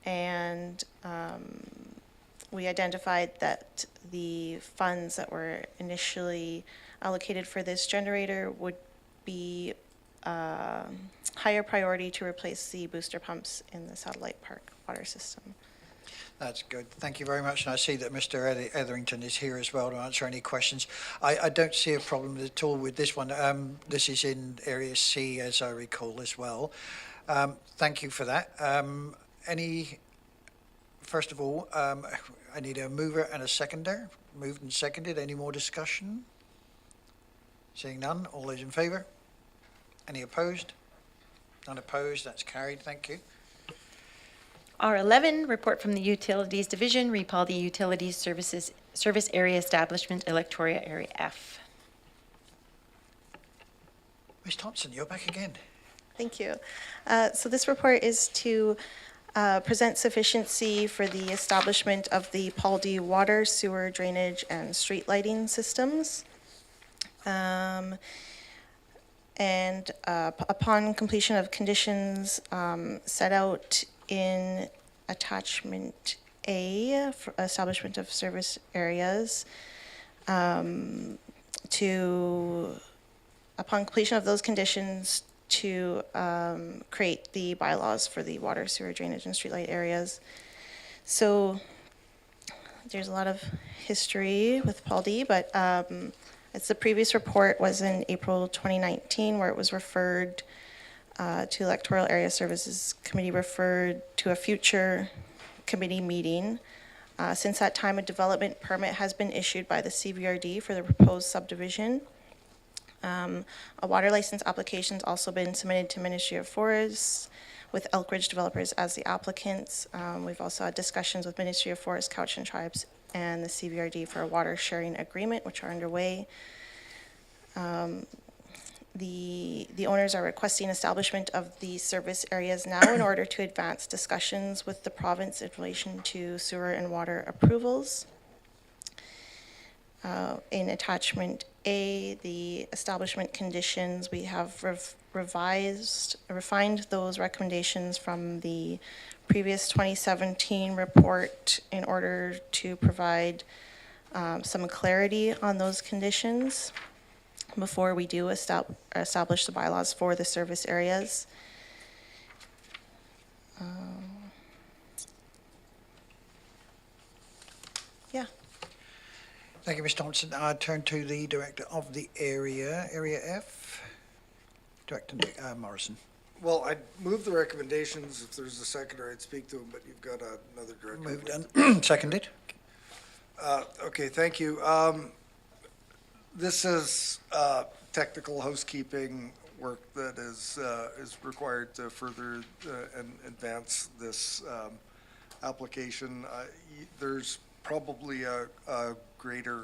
And we identified that the funds that were initially allocated for this generator would be higher priority to replace the booster pumps in the Satellite Park water system. That's good. Thank you very much. And I see that Mr. Etherington is here as well to answer any questions. I don't see a problem at all with this one. This is in Area C, as I recall, as well. Thank you for that. First of all, I need a mover and a seconder. Moved and seconded. Any more discussion? Seeing none. All those in favour? Any opposed? None opposed. That's carried. Thank you. R11, report from the Utilities Division, recall the Utilities Service Area Establishment, Electoral Area F. Ms. Thompson, you're back again. Thank you. So this report is to present sufficiency for the establishment of the Paul D water, sewer, drainage, and street lighting systems. Upon completion of conditions set out in attachment A, for establishment of service areas, upon completion of those conditions, to create the bylaws for the water, sewer, drainage, and streetlight areas. So there's a lot of history with Paul D, but it's the previous report was in April 2019, where it was referred to Electoral Area Services Committee, referred to a future committee meeting. Since that time, a development permit has been issued by the CVRD for the proposed subdivision. A water license application has also been submitted to Ministry of Forests with Elk Ridge developers as the applicants. We've also had discussions with Ministry of Forests, Cowichan Tribes, and the CVRD for a water sharing agreement, which are underway. The owners are requesting establishment of the service areas now in order to advance discussions with the province in relation to sewer and water approvals. In attachment A, the establishment conditions, we have refined those recommendations from the previous 2017 report in order to provide some clarity on those conditions before we do establish the bylaws for the service areas. Yeah. Thank you, Ms. Thompson. I turn to the Director of the Area F, Director Morrison. Well, I'd move the recommendations. If there's a seconder, I'd speak to them, but you've got another director. Moved and seconded. Okay, thank you. This is technical housekeeping work that is required to further and advance this application. There's probably a greater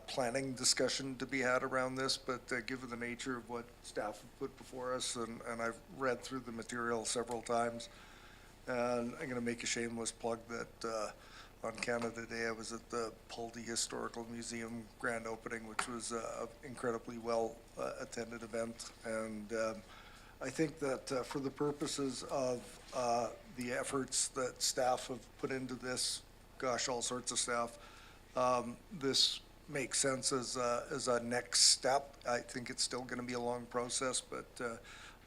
planning discussion to be had around this, but given the nature of what staff have put before us, and I've read through the material several times, and I'm going to make a shameless plug that on Canada Day, I was at the Paul D Historical Museum grand opening, which was an incredibly well attended event. And I think that for the purposes of the efforts that staff have put into this, gosh, all sorts of staff, this makes sense as a next step. I think it's still going to be a long process, but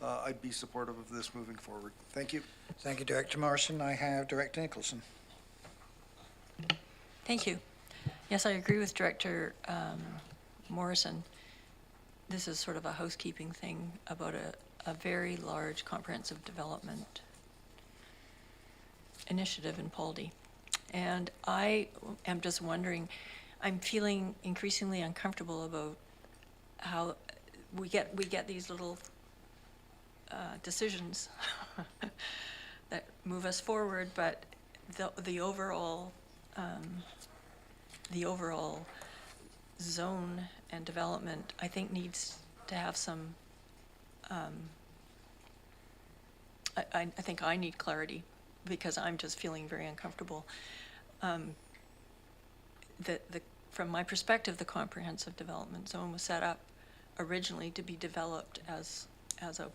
I'd be supportive of this moving forward. Thank you. Thank you, Director Morrison. I have Director Nicholson. Thank you. Yes, I agree with Director Morrison. This is sort of a housekeeping thing about a very large comprehensive development initiative in Paul D. And I am just wondering, I'm feeling increasingly uncomfortable about how we get these little decisions that move us forward, but the overall zone and development, I think, needs to have some. I think I need clarity because I'm just feeling very uncomfortable. From my perspective, the comprehensive development zone was set up originally to be developed as a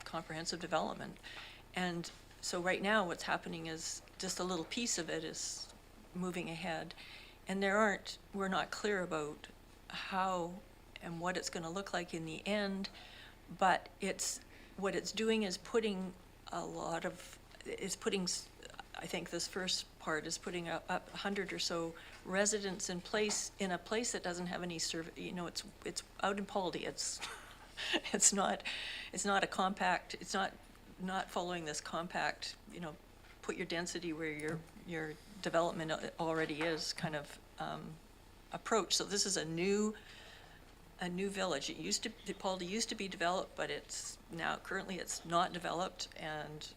comprehensive development, and so right now what's happening is just a little piece of it is moving ahead, and we're not clear about how and what it's going to look like in the end, but what it's doing is putting a lot of is putting, I think this first part is putting up 100 or so residents in a place that doesn't have any it's out in Poldy. It's not a compact, it's not following this compact, put your density where your development already is kind of approach. So this is a new village. Poldy used to be developed, but currently it's not developed, and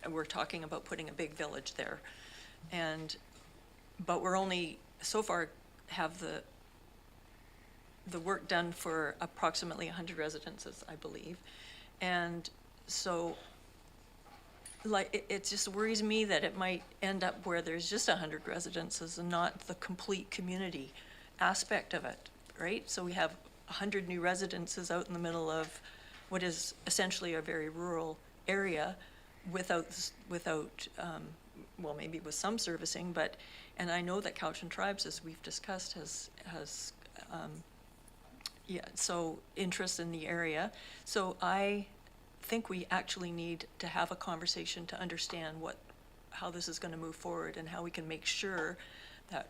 we're talking about putting a big village there. But we're only so far have the work done for approximately 100 residences, I believe. And so it just worries me that it might end up where there's just 100 residences and not the complete community aspect of it, right? So we have 100 new residences out in the middle of what is essentially a very rural area without well, maybe with some servicing, and I know that Cowichan Tribes, as we've discussed, has so interest in the area. So I think we actually need to have a conversation to understand how this is going to move forward and how we can make sure that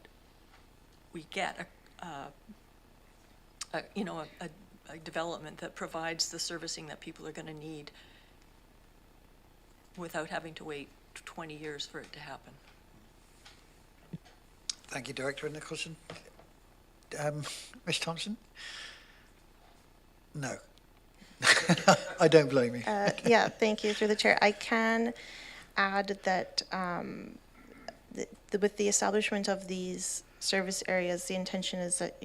we get a development that provides the servicing that people are going to need without having to wait 20 years for it to happen. Thank you, Director Nicholson. Ms. Thompson? No. I don't blame you. Yeah, thank you, through the chair. I can add that with the establishment of these service areas, the intention is that,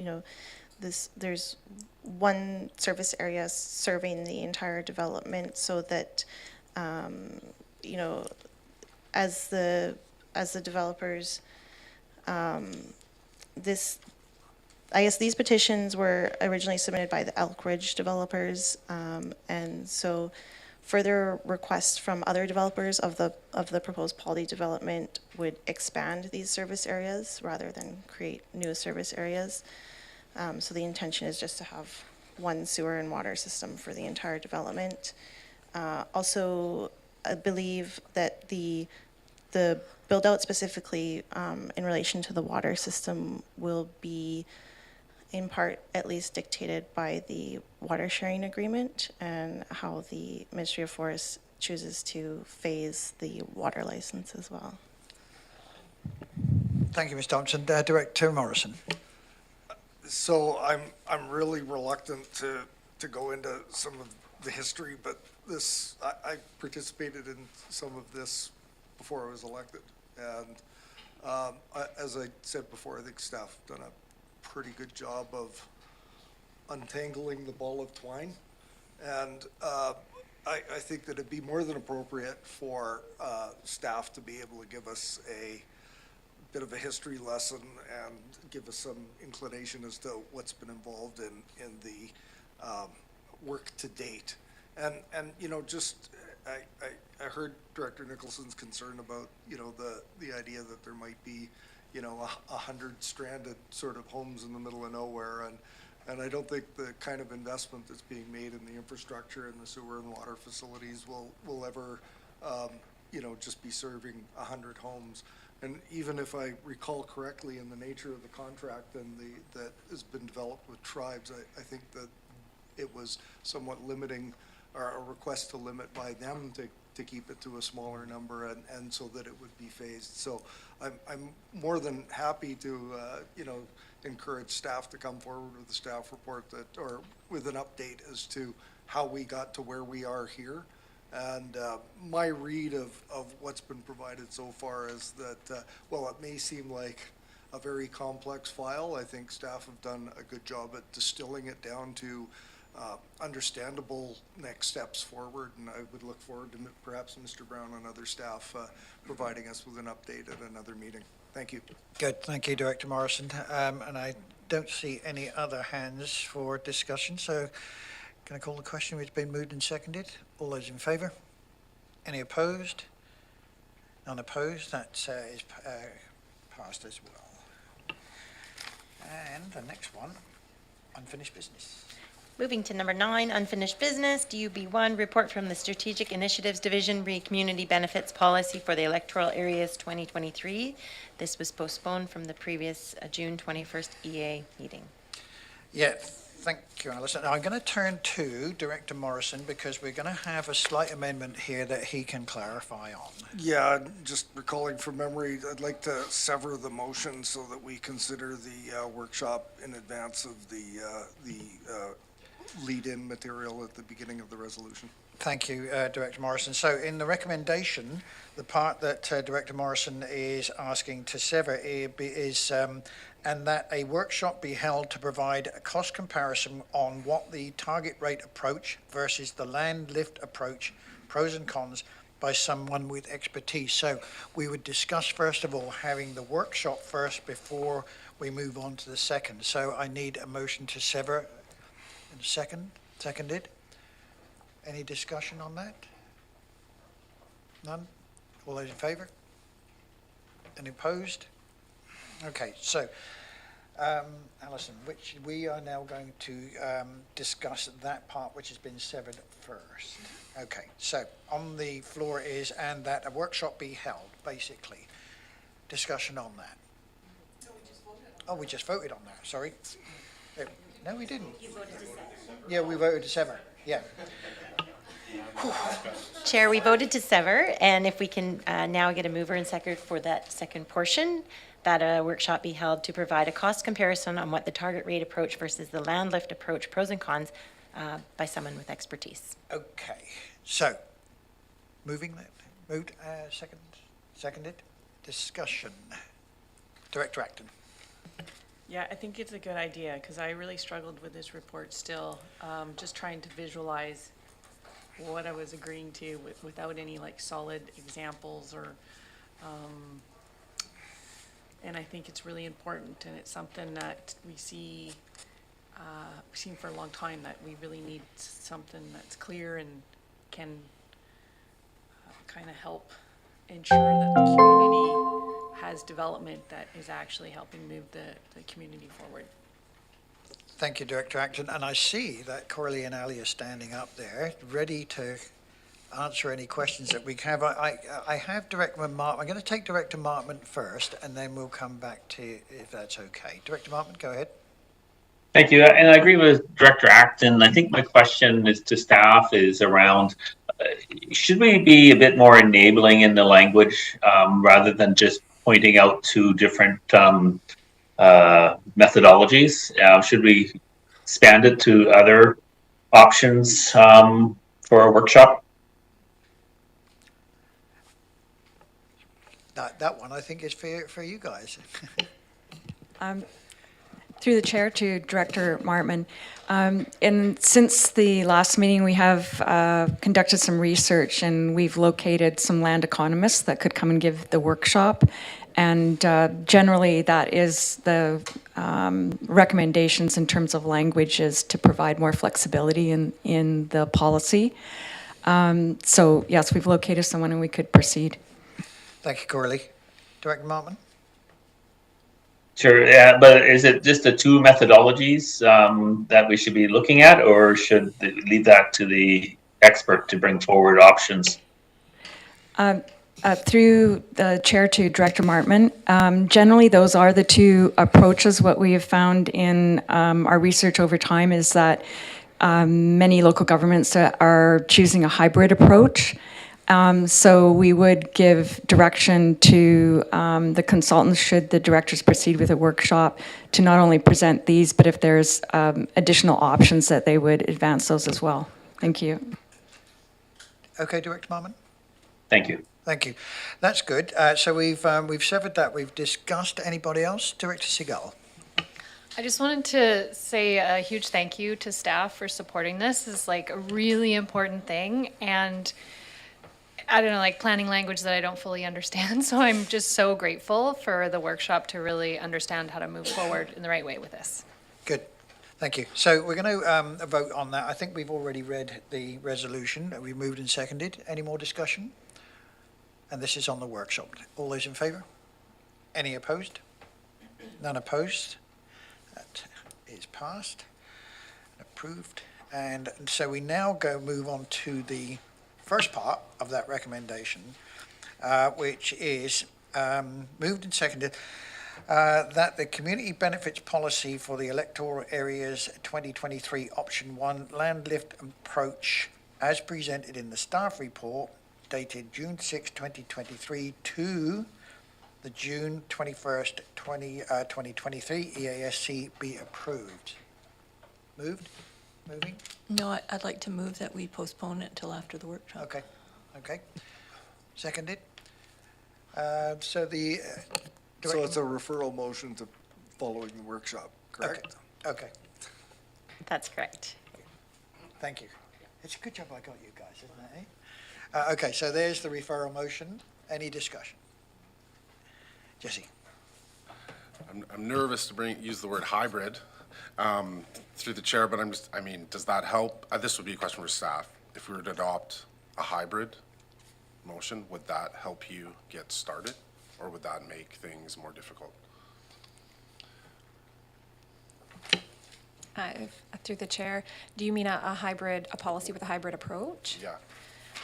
there's one service area serving the entire development, so that, as the developers, I guess these petitions were originally submitted by the Elk Ridge developers, and so further requests from other developers of the proposed Poldy development would expand these service areas rather than create new service areas. So the intention is just to have one sewer and water system for the entire development. Also, I believe that the build out specifically in relation to the water system will be in part at least dictated by the water sharing agreement and how the Ministry of Forests chooses to phase the water license as well. Thank you, Ms. Thompson. Director Morrison. So I'm really reluctant to go into some of the history, but I participated in some of this before I was elected, and as I said before, I think staff have done a pretty good job of untangling the ball of twine, and I think that it'd be more than appropriate for staff to be able to give us a bit of a history lesson and give us some inclination as to what's been involved in the work to date. And I heard Director Nicholson's concern about, the idea that there might be, 100 stranded sort of homes in the middle of nowhere. And I don't think the kind of investment that's being made in the infrastructure and the sewer and water facilities will ever, just be serving 100 homes. And even if I recall correctly in the nature of the contract and that has been developed with tribes, I think that it was somewhat limiting, or a request to limit by them to keep it to a smaller number and so that it would be phased. So I'm more than happy to, encourage staff to come forward with a staff report or with an update as to how we got to where we are here. And my read of what's been provided so far is that, while it may seem like a very complex file, I think staff have done a good job at distilling it down to understandable next steps forward. And I would look forward to perhaps Mr. Brown and other staff providing us with an update at another meeting. Thank you. Good, thank you, Director Morrison. And I don't see any other hands for discussion, so can I call the question? It's been moved and seconded. All those in favour? Any opposed? None opposed. That is passed as well. And the next one, unfinished business. Moving to number 9, unfinished business, DUB1, report from the Strategic Initiatives Division, Community Benefits Policy for the Electoral Areas 2023. This was postponed from the previous June 21st EA meeting. Yeah, thank you, Alison. Now, I'm going to turn to Director Morrison because we're going to have a slight amendment here that he can clarify on. Yeah, just recalling from memory, I'd like to sever the motion so that we consider the workshop in advance of the lead-in material at the beginning of the resolution. Thank you, Director Morrison. So in the recommendation, the part that Director Morrison is asking to sever is and that a workshop be held to provide a cost comparison on what the target rate approach versus the land lift approach, pros and cons, by someone with expertise. So we would discuss, first of all, having the workshop first before we move on to the second. So I need a motion to sever in a second. Seconded. Any discussion on that? None? All those in favour? Any opposed? Okay, so, Alison, which we are now going to discuss that part which has been severed first. Okay, so on the floor is, and that a workshop be held, basically. Discussion on that. Oh, we just voted on that, sorry. No, we didn't. You voted to sever. Yeah, we voted to sever, yeah. Chair, we voted to sever, and if we can now get a mover and second for that second portion, that a workshop be held to provide a cost comparison on what the target rate approach versus the land lift approach, pros and cons, by someone with expertise. Okay, so, moved, seconded, discussion. Director Acton. Yeah, I think it's a good idea, because I really struggled with this report still, just trying to visualize what I was agreeing to without any like solid examples or, and I think it's really important, and it's something that we've seen for a long time, that we really need something that's clear and can kind of help ensure that the community has development that is actually helping move the community forward. Thank you, Director Acton. And I see that Corley and Ali are standing up there, ready to answer any questions that we have. I have Director Martman. I'm going to take Director Martman first, and then we'll come back to you if that's okay. Director Martman, go ahead. Thank you, and I agree with Director Acton. I think my question is to staff is around, should we be a bit more enabling in the language rather than just pointing out to different methodologies? Should we expand it to other options for a workshop? That one I think is for you guys. Through the chair to Director Martman. And since the last meeting, we have conducted some research, and we've located some land economists that could come and give the workshop. And generally, that is the recommendations in terms of language, is to provide more flexibility in the policy. So yes, we've located someone and we could proceed. Thank you, Corley. Director Martman? Sure, yeah, but is it just the two methodologies that we should be looking at, or should leave that to the expert to bring forward options? Through the chair to Director Martman, generally those are the two approaches. What we have found in our research over time is that many local governments are choosing a hybrid approach. So we would give direction to the consultants, should the directors proceed with a workshop, to not only present these, but if there's additional options, that they would advance those as well. Thank you. Okay, Director Martman? Thank you. Thank you. That's good. So we've severed that. We've discussed. Anybody else? Director Segal. I just wanted to say a huge thank you to staff for supporting this. It's like a really important thing, and I don't know, like planning language that I don't fully understand. So I'm just so grateful for the workshop to really understand how to move forward in the right way with this. Good. Thank you. So we're going to vote on that. I think we've already read the resolution that we moved and seconded. Any more discussion? And this is on the workshop. All those in favour? Any opposed? None opposed? That is passed. Approved. And so we now move on to the first part of that recommendation, which is moved and seconded that the community benefits policy for the electoral areas 2023 option 1 land lift approach as presented in the staff report dated June 6, 2023 to the June 21st, 2023 EASC be approved. Moved? Moving? No, I'd like to move that we postpone it until after the workshop. Okay, okay. Seconded. So the. So it's a referral motion to following the workshop, correct? Okay, That's correct. thank you. It's a good job I got you guys, isn't it, eh? Okay, so there's the referral motion. Any discussion? Jesse? I'm nervous to use the word hybrid through the chair, but does that help? This would be a question for staff. If we were to adopt a hybrid motion, would that help you get started, or would that make things more difficult? Through the chair, do you mean a policy with a hybrid approach? Yeah.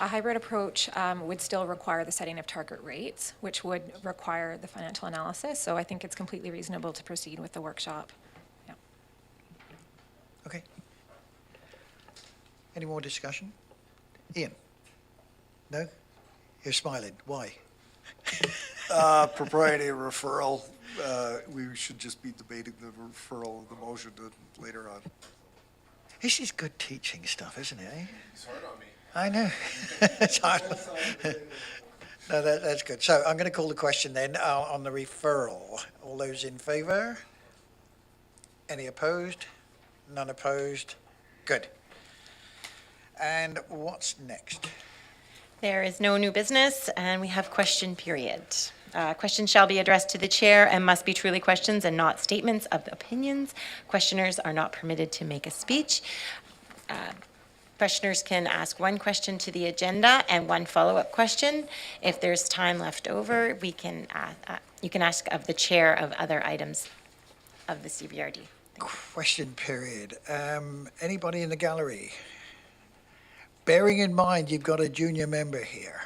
A hybrid approach would still require the setting of target rates, which would require the financial analysis. So I think it's completely reasonable to proceed with the workshop. Yeah. Okay. Any more discussion? Ian? No? You're smiling. Why? Propriety of referral, we should just be debating the referral of the motion later on. This is good teaching stuff, isn't it, eh? It's hard on me. I know. It's hard. No, that's good. So I'm going to call the question then on the referral. All those in favour? Any opposed? None opposed? Good. And what's next? There is no new business, and we have question period. Questions shall be addressed to the chair and must be truly questions and not statements of opinions. Questioners are not permitted to make a speech. Questioners can ask one question to the agenda and one follow-up question. If there's time left over, you can ask of the chair of other items of the CVRD. Question period. Anybody in the gallery? Bearing in mind you've got a junior member here.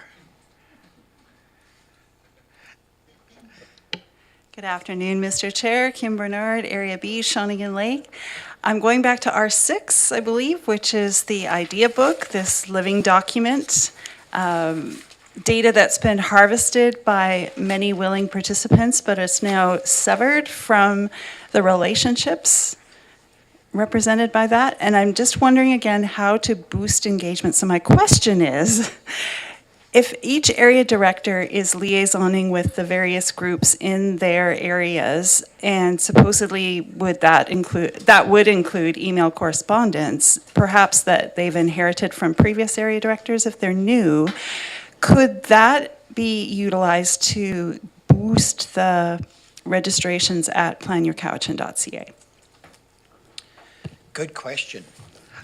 Good afternoon, Mr. Chair. Kim Bernard, Area B, Shawnigan Lake. I'm going back to R6, I believe, which is the idea book, this living document, data that's been harvested by many willing participants, but it's now severed from the relationships represented by that. And I'm just wondering again how to boost engagement. So my question is, if each area director is liaisoning with the various groups in their areas, and supposedly would that would include email correspondence, perhaps that they've inherited from previous area directors if they're new, could that be utilized to boost the registrations at planyourcowichan.ca? Good question.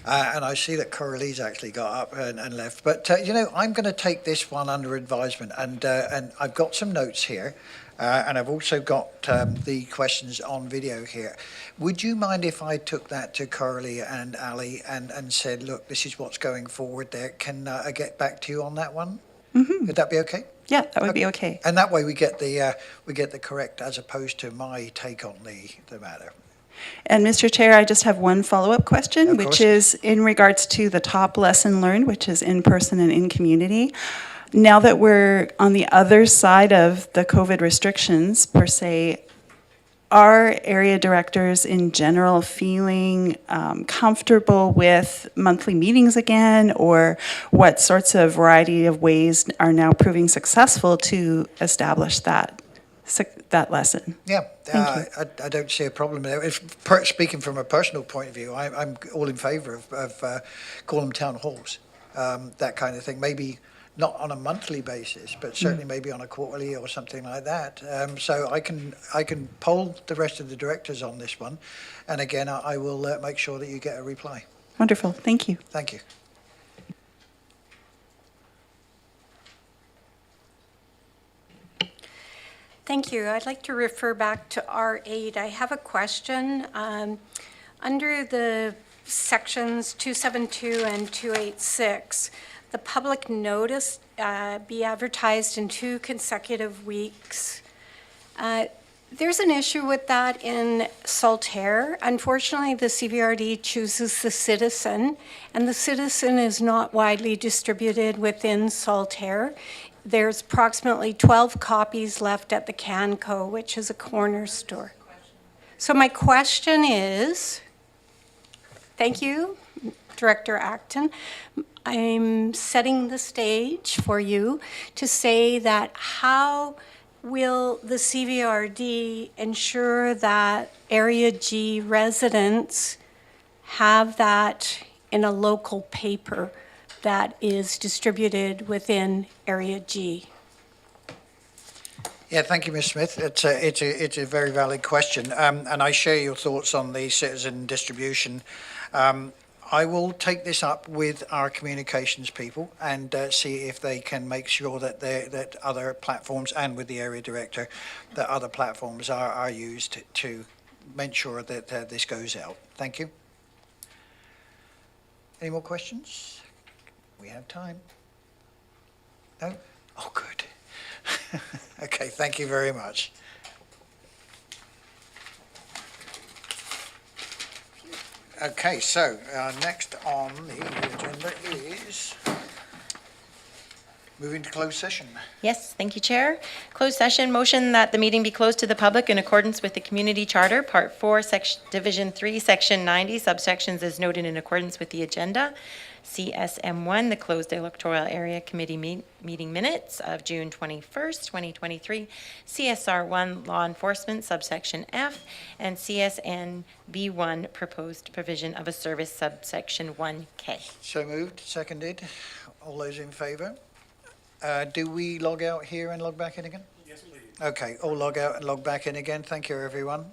And I see that Coralie's actually got up and left. But, I'm going to take this one under advisement. And I've got some notes here. And I've also got the questions on video here. Would you mind if I took that to Coralie and Ali and said, look, this is what's going forward there. Can I get back to you on that one? Mm-hmm. Would that be okay? Yeah, that would be okay. And that way we get the correct as opposed to my take on the matter. And Mr. Chair, I just have one follow-up question, Of which course. is in regards to the top lesson learned, which is in person and in community. Now that we're on the other side of the COVID restrictions, per se, are area directors in general feeling comfortable with monthly meetings again, or what sorts of variety of ways are now proving successful to establish that lesson? Yeah, Thank you. I don't see a problem there. Speaking from a personal point of view, I'm all in favour of call them town halls, that kind of thing. Maybe not on a monthly basis, but certainly maybe on a quarterly or something like that. So I can poll the rest of the directors on this one, and again, I will make sure that you get a reply. Wonderful, thank you. Thank you. Thank you. I'd like to refer back to R8. I have a question. Under the sections 272 and 286, the public notice be advertised in 2 consecutive weeks. There's an issue with that in Saltaire. Unfortunately, the CVRD chooses the Citizen, and the Citizen is not widely distributed within Saltaire. There's approximately 12 copies left at the Canco, which is a corner store. So my question is, thank you, Director Acton. I'm setting the stage for you to say that how will the CVRD ensure that Area G residents have that in a local paper that is distributed within Area G? Yeah, thank you, Ms. Smith. It's a very valid question, and I share your thoughts on the citizen distribution. I will take this up with our communications people and see if they can make sure that that other platforms, and with the area director, that other platforms are used to make sure that this goes out. Thank you. Any more questions? We have time. No? Oh, good. Okay, thank you very much. Okay, so next on the agenda is moving to closed session. Yes, thank you, Chair. Closed session, motion that the meeting be closed to the public in accordance with the Community Charter, Part 4, Division 3, Section 90, subsections as noted in accordance with the agenda. CSM1, the closed electoral area committee meeting minutes of June 21st, 2023. CSR1, law enforcement, subsection F, and CSNB1, proposed provision of a service, subsection 1K. So moved, seconded. All those in favor? Do we log out here and log back in again? Yes, please. Okay, all log out and log back in again. Thank you, everyone.